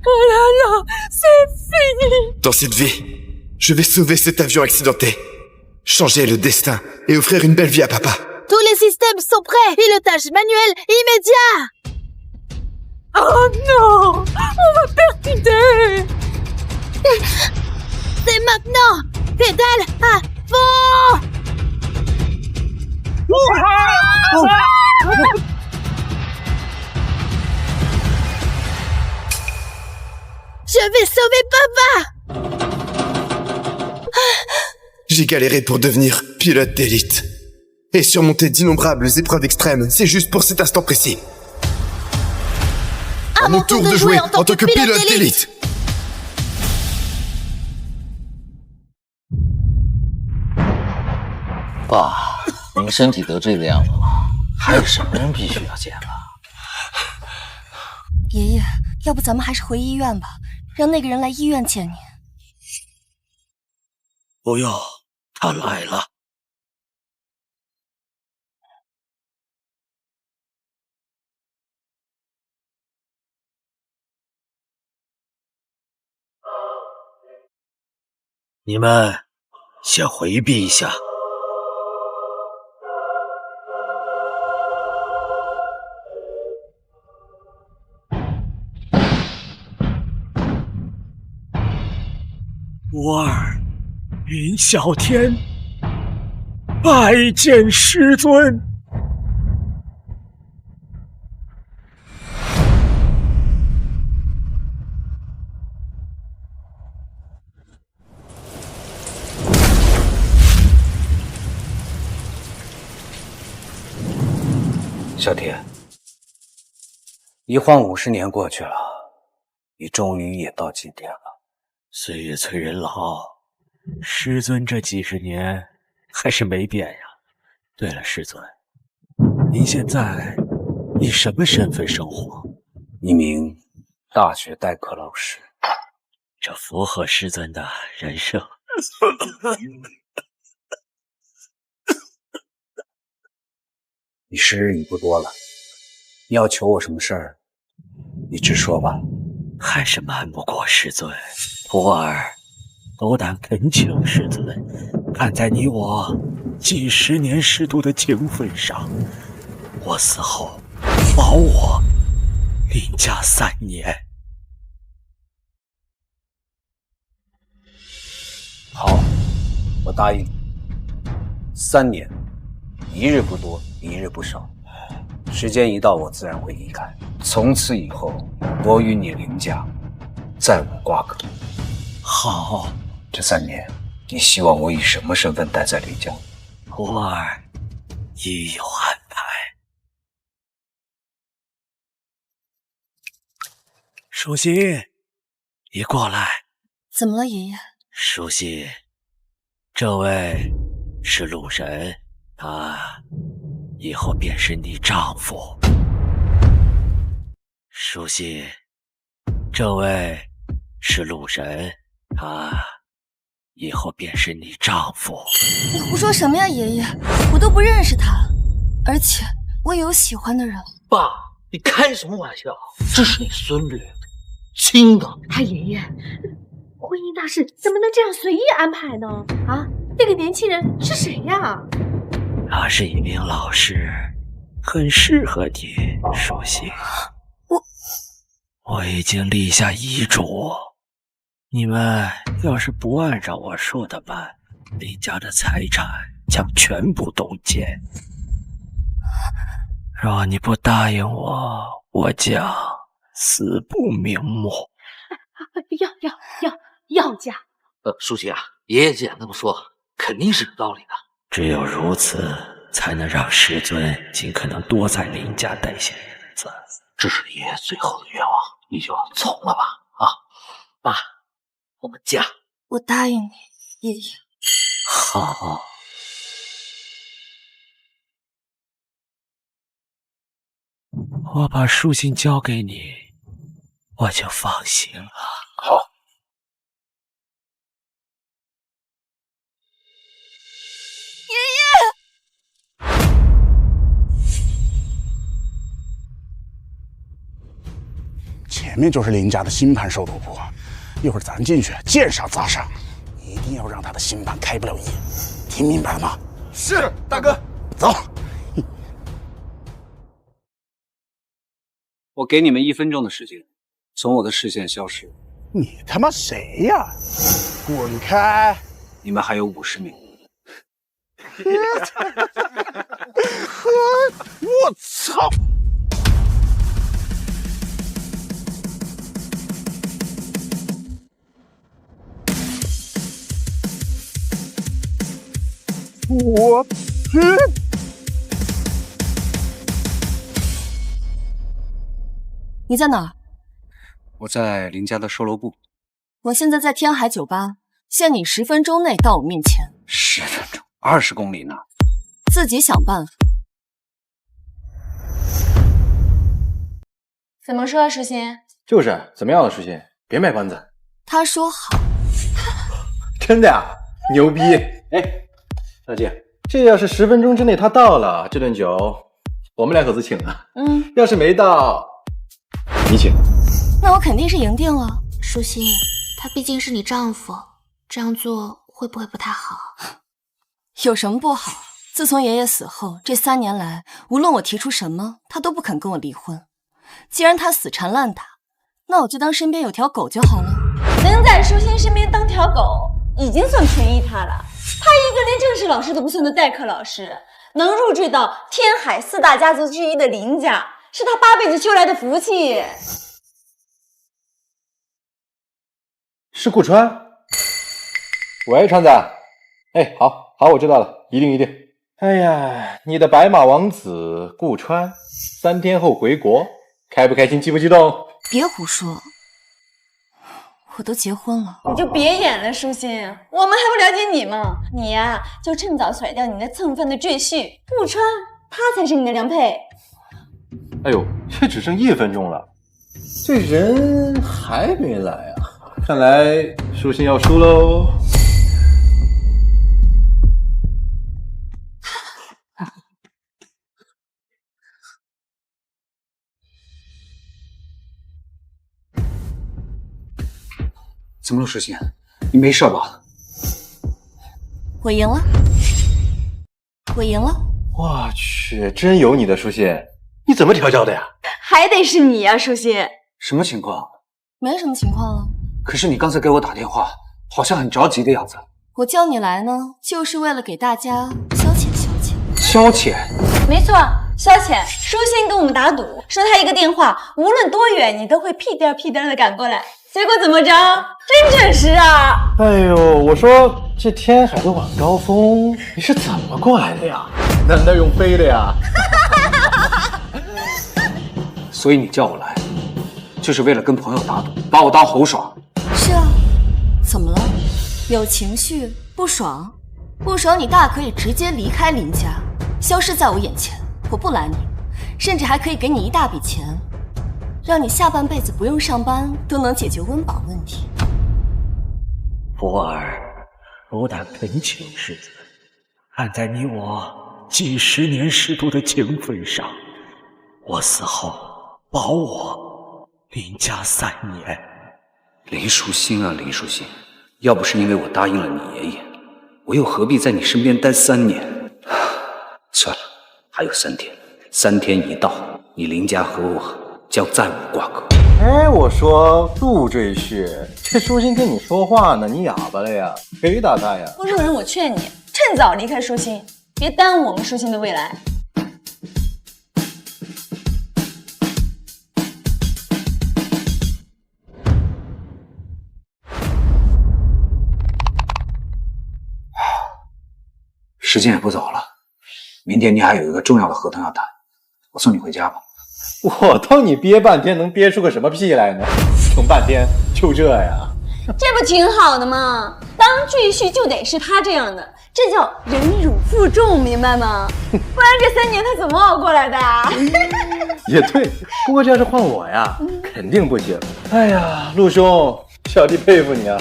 Oh là là, c'est fini.
Dans cette vie, je vais sauver cet avion accidenté, changer le destin et offrir une belle vie à papa.
Tous les systèmes sont prêts. Pilotage manuel immédiat.
Oh non! On va percuter!
C'est maintenant! Pédale à fond! Je vais sauver papa!
J'ai galéré pour devenir pilote d'élite. Et surmonter d'innombrables épreuves extrêmes, c'est juste pour cet instant précis. À mon tour de jouer en tant que pilote d'élite.
爸，您身体都这个样子了，还有什么人必须要见了？
爷爷，要不咱们还是回医院吧，让那个人来医院见你。
不用，他来了。你们先回避一下。
吾儿，云啸天，拜见师尊。
小天，一晃50年过去了，你终于也到今天了。岁月催人老，师尊这几十年还是没变呀。对了，师尊，您现在以什么身份生活？一名大学代课老师，这符合师尊的人设。你时日已不多了，你要求我什么事儿，你直说吧。还是瞒不过师尊，徒儿斗胆恳请师尊，看在你我几十年师徒的情分上，我死后保我林家3年。好，我答应。3年，1日不多，1日不少。时间一到，我自然会离开。从此以后，我与你林家再无瓜葛。好，这3年，你希望我以什么身份待在林家？徒儿亦有安排。舒心，你过来。
怎么了，爷爷？
舒心，这位是陆神，他以后便是你丈夫。舒心，这位是陆神，他以后便是你丈夫。
你胡说什么呀，爷爷？我都不认识他，而且我也有喜欢的人。
爸，你开什么玩笑？这是你孙女，亲的。
爷爷，婚姻大事怎么能这样随意安排呢？啊，那个年轻人是谁呀？
他是一名老师，很适合你，舒心。
我已经立下遗嘱，你们要是不按照我说的办，林家的财产将全部冻结。若你不答应我，我将死不瞑目。
要价。
书记啊，爷爷既然这么说，肯定是有道理的。
只有如此，才能让师尊尽可能多在林家待些日子。
这是爷爷最后的愿望，你就从了吧。啊，爸，我们嫁。
我答应你，爷爷。
好。我把书信交给你，我就放心了。
好。
前面就是林家的新盘售楼部，一会儿咱进去见上砸上，一定要让他的新盘开不了业，听明白了吗？
是，大哥。
走。
我给你们1分钟的时间，从我的视线消失。
你他妈谁呀？滚开！
你们还有50秒。
我操！我去！
你在哪儿？
我在林家的售楼部。
我现在在天海酒吧，限你10分钟内到我面前。
10分钟，20公里呢。
自己想办法。
怎么说啊，舒心？
就是怎么样了，舒心？别卖关子。
他说好。
真的呀？牛逼！哎，小姐，这要是10分钟之内他到了，这顿酒我们2口子请啊。要是没到，你请。
那我肯定是赢定了。舒心，他毕竟是你丈夫，这样做会不会不太好？
有什么不好？自从爷爷死后，这3年来，无论我提出什么，他都不肯跟我离婚。既然他死缠烂打，那我就当身边有条狗就好了。
能在舒心身边当条狗，已经算便宜他了。他一个连正式老师都不算的代课老师，能入赘到天海4大家族之一的林家，是他8辈子修来的福气。
是顾川。喂，川子。哎，好，我知道了，一定。哎呀，你的白马王子顾川3天后回国，开不开心，激不激动？
别胡说，我都结婚了。
你就别演了，舒心，我们还不了解你吗？你呀，就趁早甩掉你那蹭饭的赘婿顾川，他才是你的良配。
哎呦，这只剩1分钟了，这人还没来啊！看来舒心要输喽。
怎么了，舒心？你没事吧？
我赢了。
我去，真有你的，舒心，你怎么调教的呀？
还得是你呀，舒心。
什么情况？
没什么情况啊。
可是你刚才给我打电话，好像很着急的样子。
我叫你来呢，就是为了给大家消遣。
消遣？
没错，消遣。舒心跟我们打赌，说他一个电话，无论多远，你都会屁颠屁颠的赶过来。结果怎么着？真准时啊！
哎呦，我说这天海的晚高峰，你是怎么过来的呀？难道用飞的呀？
所以你叫我来，就是为了跟朋友打赌，把我当猴耍。
是啊，怎么了？有情绪不爽？不爽你大可以直接离开林家，消失在我眼前，我不拦你，甚至还可以给你一大笔钱。让你下半辈子不用上班都能解决温饱问题。
福儿，我胆恳请世子，看在你我几10年师徒的情分上，我死后保我林家3年。
林舒心啊，林舒心，要不是因为我答应了你爷爷，我又何必在你身边待3年？算了，还有3天，3天一到，你林家和我将再无瓜葛。
哎，我说陆赘婿，这舒心跟你说话呢，你哑巴了呀？谁打他呀？
陆人，我劝你趁早离开舒心，别耽误我们舒心的未来。
时间也不早了，明天你还有一个重要的合同要谈，我送你回家吧。
我当你憋半天能憋出个什么屁来呢？等半天就这呀？
这不挺好的吗？当赘婿就得是他这样的，这叫忍辱负重，明白吗？不然这3年他怎么熬过来的啊？
也对，不过这要是换我呀，肯定不行。哎呀，陆兄，小弟佩服你啊！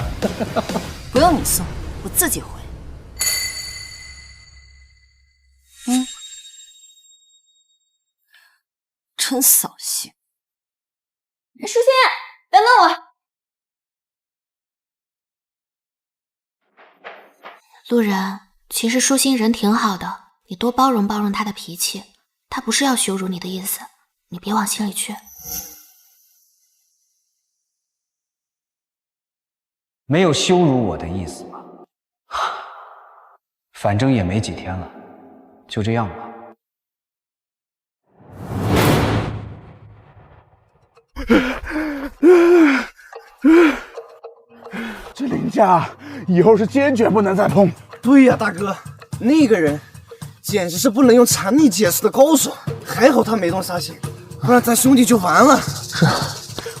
不用你送，我自己回。真扫兴。
舒心，等等我。
路人，其实舒心人挺好的，你多包容包容他的脾气，他不是要羞辱你的意思，你别往心里去。
没有羞辱我的意思吧？反正也没几天了，就这样吧。
这林家以后是坚决不能再碰。
对呀，大哥，那个人简直是不能用常理解释的高手，还好他没动杀心，不然咱兄弟就完了。
是，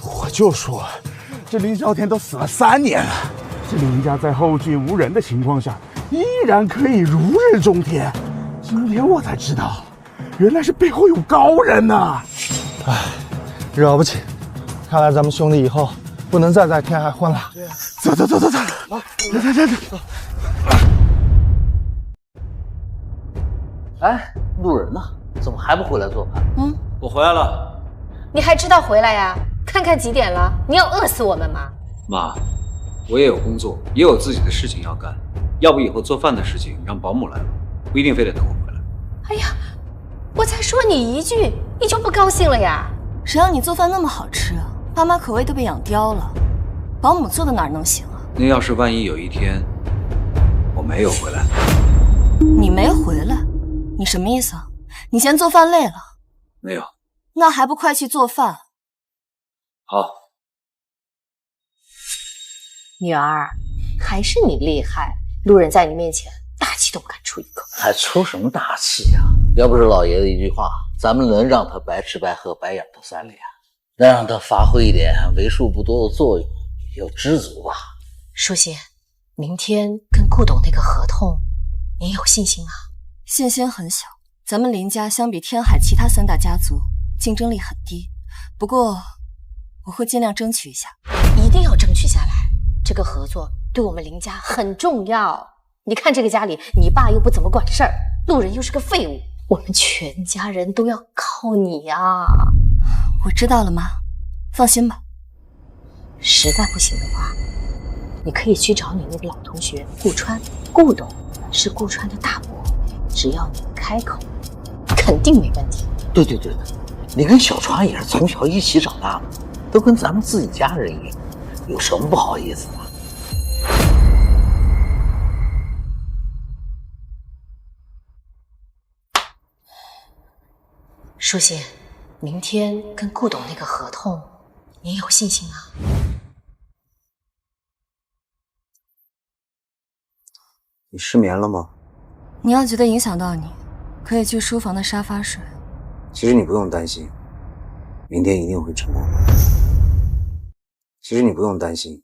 我就说，这林少天都死了3年了，这林家在后继无人的情况下，依然可以如日中天。今天我才知道，原来是背后有高人呐！
唉，了不起，看来咱们兄弟以后不能再在天海混了。
走，走。
哎，路人呢？怎么还不回来做饭？
我回来了。
你还知道回来呀？看看几点了？你要饿死我们吗？
妈，我也有工作，也有自己的事情要干，要不以后做饭的事情让保姆来了，不一定非得等我回来。
哎呀，我才说你一句，你就不高兴了呀？
谁让你做饭那么好吃啊？爸妈口味都被养刁了，保姆做的哪能行啊？
那要是万一有一天我没有回来，
你没回来，你什么意思啊？你嫌做饭累了？
没有。
那还不快去做饭？
好。
女儿，还是你厉害，路人在你面前大气都不敢出一口。
还出什么大气呀？要不是老爷子一句话，咱们能让他白吃白喝白养他3年，能让他发挥一点为数不多的作用，也就知足吧。
舒心，明天跟顾董那个合同，你有信心吗？
信心很小，咱们林家相比天海其他3大家族，竞争力很低。不过，我会尽量争取一下，
一定要争取下来。这个合作对我们林家很重要。你看这个家里，你爸又不怎么管事儿，路人又是个废物，我们全家人都要靠你啊！
我知道了，妈，放心吧。
实在不行的话，你可以去找你那个老同学顾川，顾董是顾川的大伯，只要你开口，肯定没问题。
对，你跟小川也是从小一起长大的，都跟咱们自己家人一样，有什么不好意思的？
舒心，明天跟顾董那个合同，你有信心吗？
你失眠了吗？
你要觉得影响到你，可以去书房的沙发睡。
其实你不用担心，明天一定会成功的。其实你不用担心，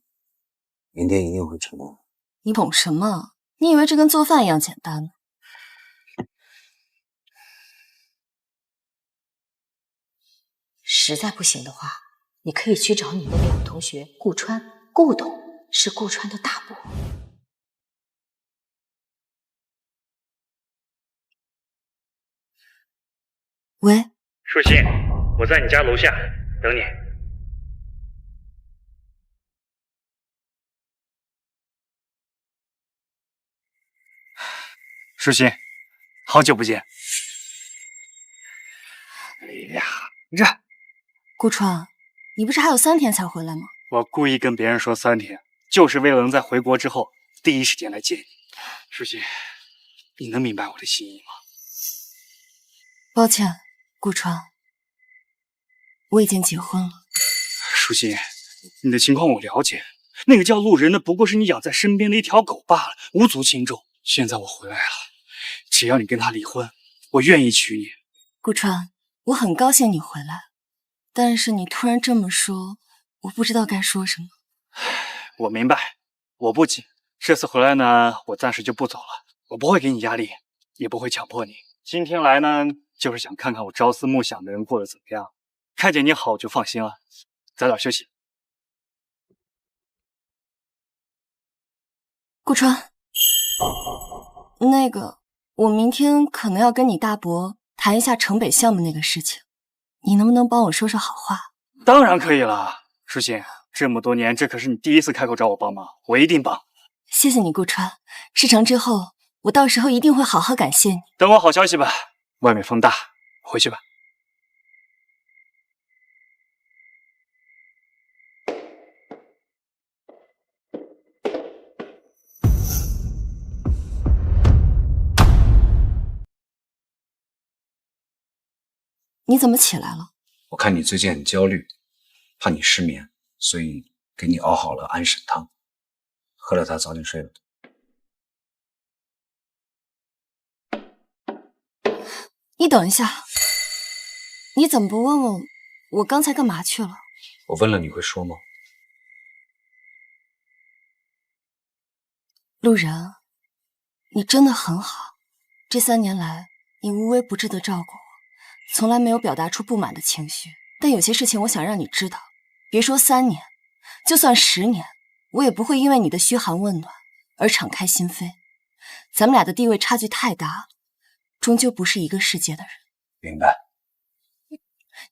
明天一定会成功的。
你懂什么？你以为这跟做饭一样简单呢？
实在不行的话，你可以去找你那个老同学顾川，顾董是顾川的大伯。
喂，
舒心，我在你家楼下等你。舒心，好久不见。哎呀，
顾川，你不是还有3天才回来吗？
我故意跟别人说3天，就是为了能在回国之后第一时间来见你。舒心，你能明白我的心意吗？
抱歉，顾川，我已经结婚了。
舒心，你的情况我了解，那个叫路人的不过是你养在身边的一条狗罢了，无足轻重。现在我回来了，只要你跟他离婚，我愿意娶你。
顾川，我很高兴你回来，但是你突然这么说，我不知道该说什么。
我明白，我不急。这次回来呢，我暂时就不走了，我不会给你压力，也不会强迫你。今天来呢，就是想看看我朝思暮想的人过得怎么样。看见你好，我就放心了。早点休息。
顾川，那个，我明天可能要跟你大伯谈一下城北项目那个事情，你能不能帮我说说好话？
当然可以了，舒心，这么多年，这可是你第一次开口找我帮忙，我一定帮。
谢谢你，顾川。事成之后，我到时候一定会好好感谢你。
等我好消息吧。外面风大，回去吧。
你怎么起来了？
我看你最近很焦虑，怕你失眠，所以给你熬好了安神汤，喝了它早点睡吧。
你等一下，你怎么不问问我刚才干嘛去了？
我问了你会说吗？
路人，你真的很好，这3年来你无微不至的照顾我，从来没有表达出不满的情绪。但有些事情我想让你知道，别说3年，就算10年，我也不会因为你的嘘寒问暖而敞开心扉。咱们俩的地位差距太大了，终究不是一个世界的人。
明白。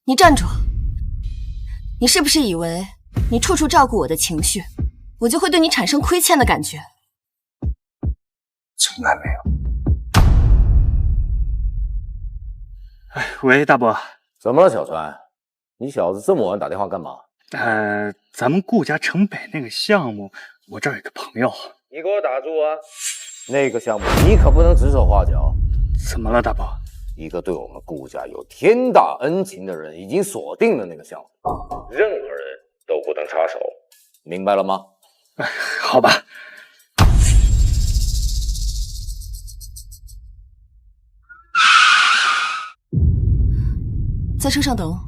你站住！你是不是以为你处处照顾我的情绪，我就会对你产生亏欠的感觉？
从来没有。
哎，喂，大伯。
怎么了，小川？你小子这么晚打电话干嘛？
咱们顾家城北那个项目，我这儿有个朋友。
你给我打住啊！那个项目你可不能指手画脚。
怎么了，大伯？
一个对我们顾家有天大恩情的人已经锁定了那个项目，任何人都不能插手，明白了吗？
好吧。
在车上等我。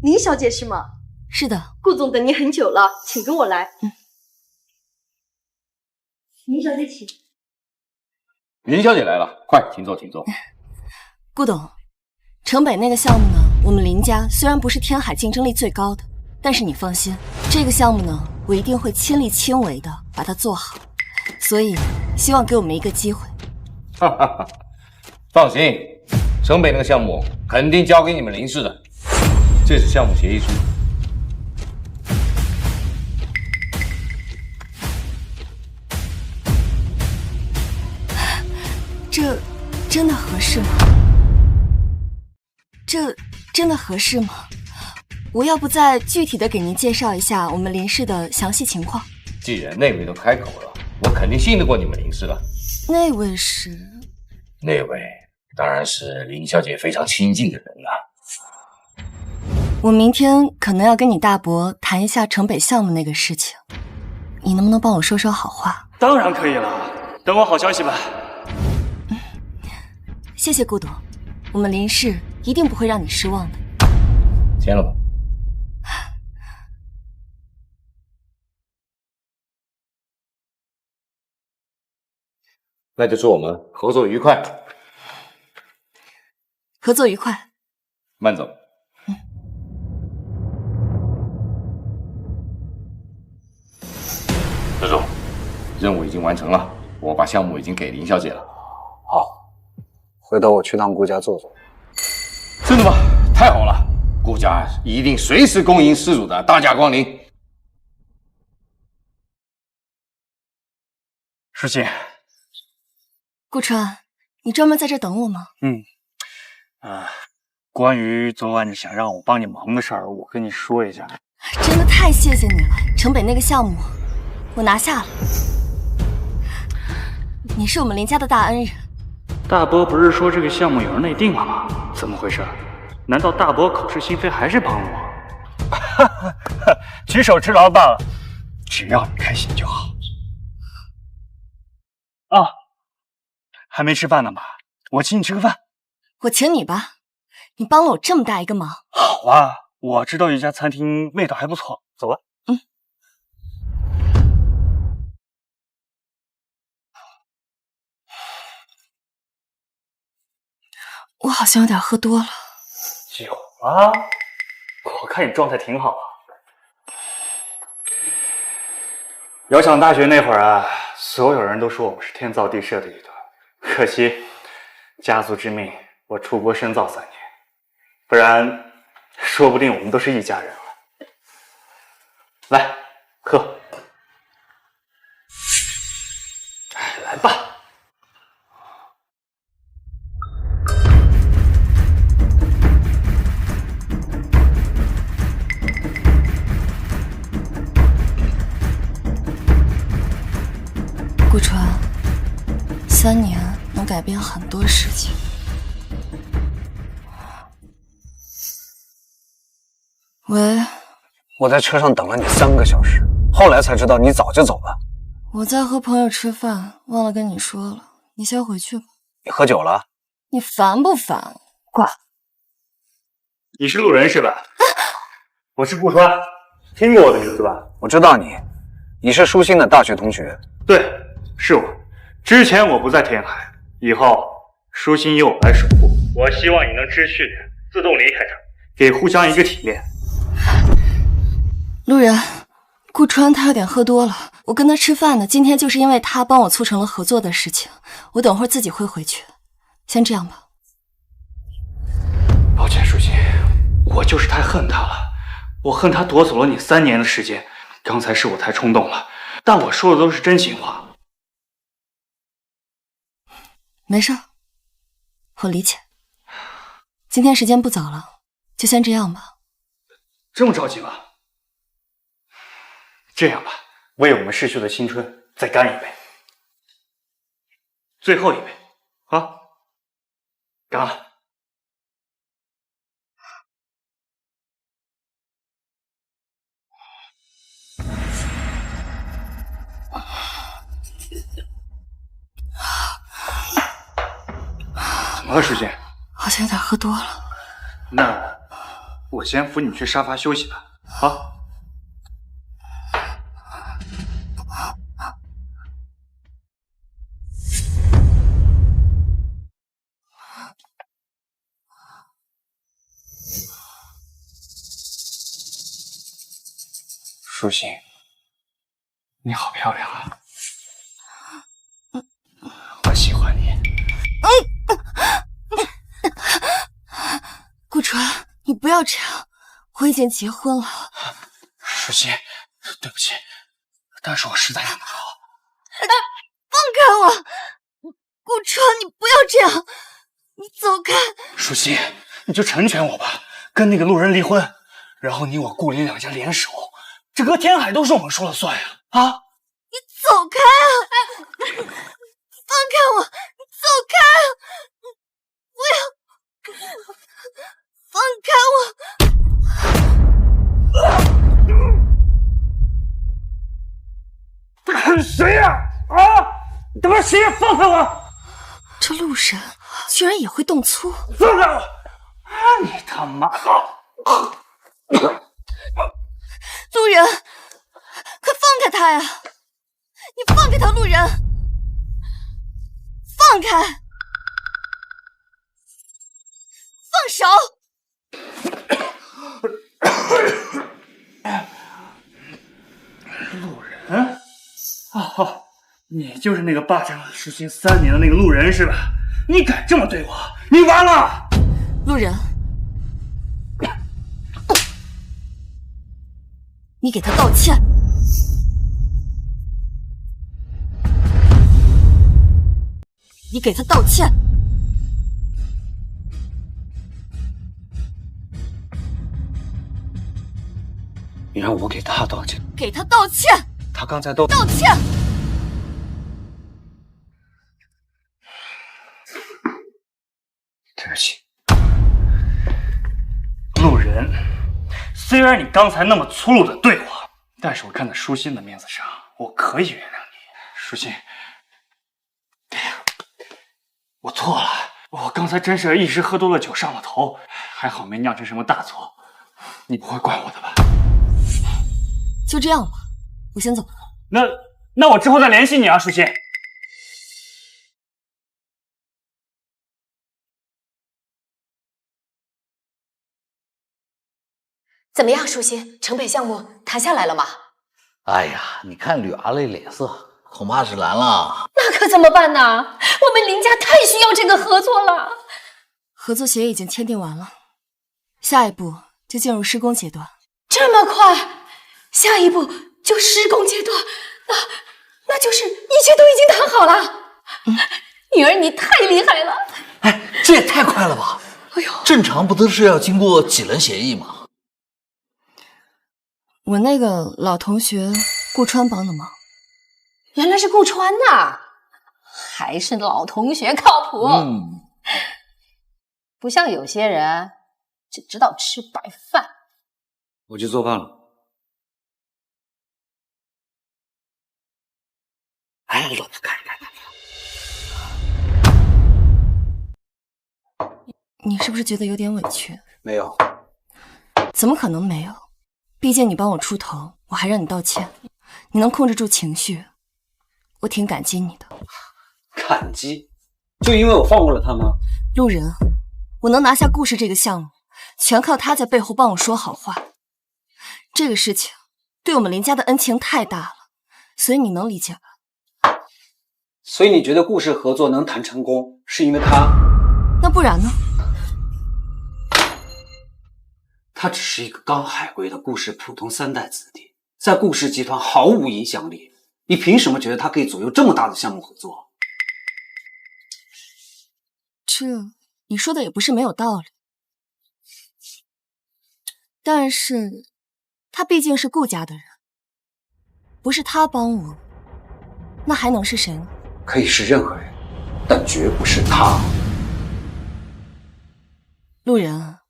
林小姐是吗？
是的。
顾总等你很久了，请跟我来。林小姐请。
林小姐来了，快，请坐，请坐。
顾董，城北那个项目呢，我们林家虽然不是天海竞争力最高的，但是你放心，这个项目呢，我一定会亲力亲为的把它做好，所以希望给我们一个机会。
哈哈哈，放心，城北那个项目肯定交给你们林氏的，这是项目协议书。
这真的合适吗？这真的合适吗？我要不再具体的给您介绍一下我们林氏的详细情况。
既然那位都开口了，我肯定信得过你们林氏了。
那位是？
那位当然是林小姐非常亲近的人了。
我明天可能要跟你大伯谈一下城北项目那个事情，你能不能帮我说说好话？
当然可以了，等我好消息吧。
谢谢顾董，我们林氏一定不会让你失望的。
签了吧。那就祝我们合作愉快。
合作愉快。
慢走。车主，任务已经完成了，我把项目已经给林小姐了。
好。回头我去趟顾家坐坐。
真的吗？太好了！顾家一定随时恭迎施主的大驾光临。
世信，
顾川，你专门在这等我吗？
关于昨晚想让我帮你忙的事儿，我跟你说一下。
真的太谢谢你了，城北那个项目我拿下了。你是我们林家的大恩人。
大伯不是说这个项目有人内定了吗？怎么回事？难道大伯口是心非还是帮我？举手之劳罢了，只要你开心就好。啊，还没吃饭呢吧？我请你吃个饭。
我请你吧，你帮了我这么大一个忙。
好啊，我知道一家餐厅味道还不错，走吧。
我好像有点喝多了。
酒啊，我看你状态挺好啊。遥想大学那会儿啊，所有人都说我们是天造地设的一对，可惜家族之命，我出国深造3年，不然说不定我们都是一家人了。来，喝。来吧。
顾川，3年能改变很多事情。喂，
我在车上等了你3个小时，后来才知道你早就走了。
我在和朋友吃饭，忘了跟你说了，你先回去吧。
你喝酒了？
你烦不烦？挂。
你是路人是吧？我是顾川，听过我的名字吧？
我知道你，你是舒心的大学同学。
对，是我。之前我不在天海，以后舒心由我来守护。我希望你能知趣点，自动离开他，给互相一个体面。
路人，顾川他有点喝多了，我跟他吃饭呢。今天就是因为他帮我促成了合作的事情，我等会儿自己会回去。先这样吧。
抱歉，舒心，我就是太恨他了。我恨他夺走了你3年的时间，刚才是我太冲动了，但我说的都是真心话。
没事，我理解。今天时间不早了，就先这样吧。
这么着急吗？这样吧，为我们逝去的青春再干一杯，最后一杯，啊，干了。怎么了，舒心？
好像有点喝多了。
那我先扶你去沙发休息吧，啊？舒心，你好漂亮啊！我喜欢你。
顾川，你不要这样，我已经结婚了。
舒心，对不起，但是我实在忍不住。
放开我！顾川，你不要这样，你走开！
舒心，你就成全我吧，跟那个路人离婚，然后你我顾林2家联手，整个天海都是我们说了算呀！啊！
你走开啊！放开我！你走开啊！不要！放开我！
谁呀？啊！你他妈谁呀？放开我！
这路神居然也会动粗！
放开我！你他妈的！
路人，快放开他呀！你放开他，路人！放开！放手！
路人？哦，你就是那个霸占了舒心3年的那个路人是吧？你敢这么对我，你完了！
路人，你给他道歉！你给他道歉。
你让我给他道歉，
给他道歉。
他刚才都
道歉。
对不起，路人。虽然你刚才那么粗鲁的对我，但是我看在舒心的面子上，我可以原谅你。舒心，我错了，我刚才真是一时喝多了酒上了头，还好没酿成什么大错。你不会怪我的吧？
就这样吧，我先走了。
那我之后再联系你啊，舒心。
怎么样，舒心？城北项目谈下来了吗？
哎呀，你看吕阿雷脸色，恐怕是蓝了。
那可怎么办呢？我们林家太需要这个合作了。
合作协议已经签订完了，下一步就进入施工阶段。
这么快？下一步就施工阶段？那就是一切都已经谈好了。女儿，你太厉害了！
哎，这也太快了吧！
哎呦，
正常不都是要经过几轮协议吗？
我那个老同学顾川帮的忙。
原来是顾川呐，还是老同学靠谱。不像有些人只知道吃白饭。
我去做饭了。
哎，老婆，看。
你是不是觉得有点委屈？
没有。
怎么可能没有？毕竟你帮我出头，我还让你道歉，你能控制住情绪，我挺感激你的。
感激？就因为我放过了他吗？
路人，我能拿下顾氏这个项目，全靠他在背后帮我说好话。这个事情对我们林家的恩情太大了，所以你能理解吧？
所以你觉得顾氏合作能谈成功，是因为他？
那不然呢？
他只是一个刚海归的顾氏普通3代子弟，在顾氏集团毫无影响力。你凭什么觉得他可以左右这么大的项目合作？
这你说的也不是没有道理，但是他毕竟是顾家的人，不是他帮我，那还能是谁呢？
可以是任何人，但绝不是他。
路人，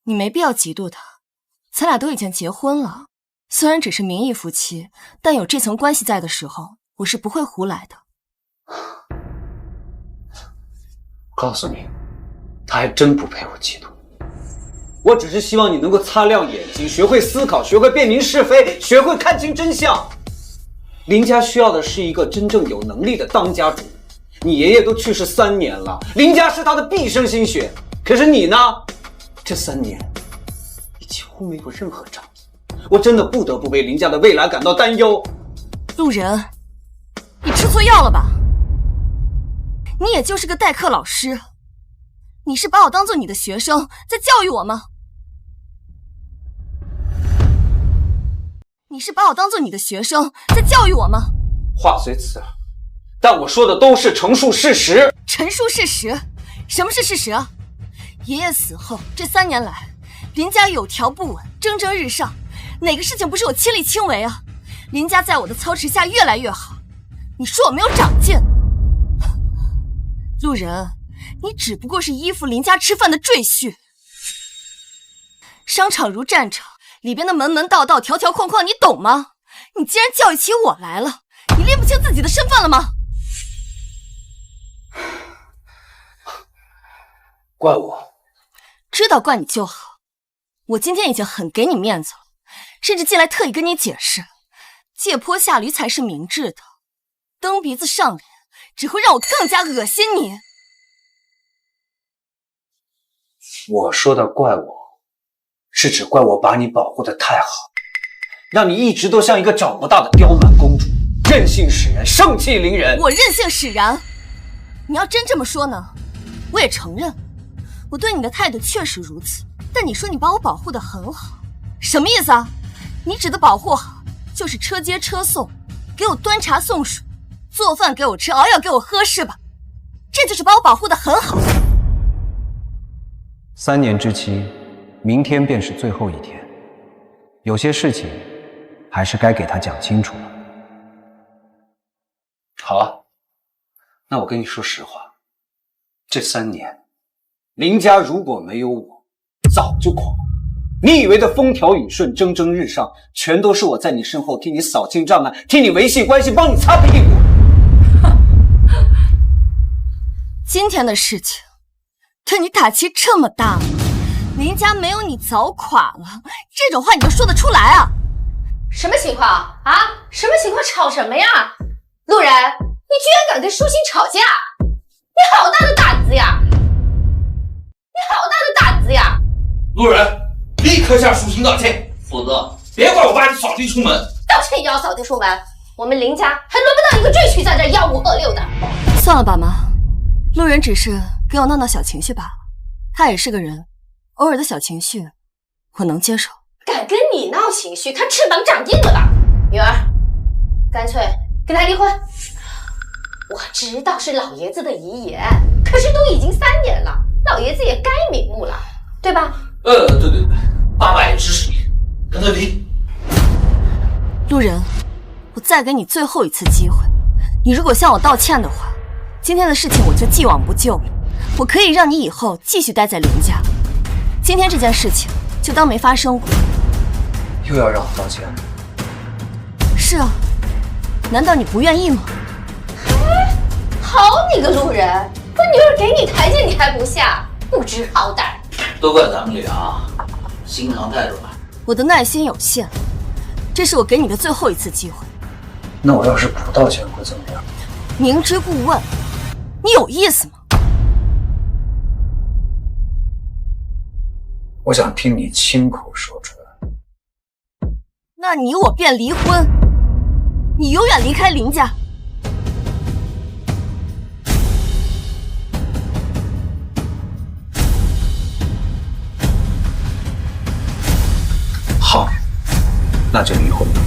你没必要嫉妒他，咱俩都已经结婚了，虽然只是名义夫妻，但有这层关系在的时候，我是不会胡来的。
告诉你，他还真不配我嫉妒。我只是希望你能够擦亮眼睛，学会思考，学会辨明是非，学会看清真相。林家需要的是一个真正有能力的当家主。你爷爷都去世3年了，林家是他的毕生心血。可是你呢？这3年，你几乎没有任何长进。我真的不得不为林家的未来感到担忧。
路人，你吃错药了吧？你也就是个代课老师，你是把我当做你的学生在教育我吗？你是把我当做你的学生在教育我吗？
话虽此啊，但我说的都是陈述事实。
陈述事实？什么是事实啊？爷爷死后这3年来，林家有条不紊，蒸蒸日上，哪个事情不是我亲力亲为啊？林家在我的操持下越来越好，你说我没有长进？路人，你只不过是依附林家吃饭的赘婿。商场如战场，里边的门门道道、条条框框，你懂吗？你既然教育起我来了，你拎不清自己的身份了吗？
怪我？
知道怪你就好。我今天已经很给你面子了，甚至进来特意跟你解释，借坡下驴才是明智的，蹬鼻子上脸只会让我更加恶心你。
我说的怪我，是指怪我把你保护得太好，让你一直都像一个长不大的刁蛮公主，任性使然，盛气凌人。
我任性使然？你要真这么说呢，我也承认，我对你的态度确实如此。但你说你把我保护得很好，什么意思啊？你指的保护好，就是车接车送，给我端茶送水，做饭给我吃，熬药给我喝，是吧？这就是把我保护得很好。
3年之期，明天便是最后一天，有些事情还是该给他讲清楚了。好啊，那我跟你说实话，这3年，林家如果没有我，早就垮了。你以为的风调雨顺、蒸蒸日上，全都是我在你身后替你扫清障碍，替你维系关系，帮你擦屁股。
今天的事情对你打击这么大吗？林家没有你早垮了，这种话你就说得出来啊？
什么情况啊？什么情况？吵什么呀？路人，你居然敢跟舒心吵架！你好大的胆子呀！你好大的胆子呀！
路人，立刻向舒心道歉，否则别怪我把你扫地出门。
道歉也要扫地出门？我们林家还轮不到一个赘婿在这吆五喝六的。
算了吧，妈，路人只是跟我闹闹小情绪罢了。他也是个人，偶尔的小情绪我能接受。
敢跟你闹情绪，他翅膀长硬了吧？女儿，干脆跟他离婚。我知道是老爷子的遗言，可是都已经3年了，老爷子也该瞑目了，对吧？
对，爸爸也支持你，跟他离。
路人，我再给你最后一次机会，你如果向我道歉的话，今天的事情我就既往不咎了。我可以让你以后继续待在林家，今天这件事情就当没发生过。
又要让我道歉？
是啊，难道你不愿意吗？
好你个路人，我女儿给你台阶你还不下，不知好歹。
都怪咱们俩心肠太软。
我的耐心有限，这是我给你的最后一次机会。
那我要是不道歉会怎么样？
明知故问，你有意思吗？
我想听你亲口说出来。
那你我便离婚，你永远离开林家。
好，那就离婚吧。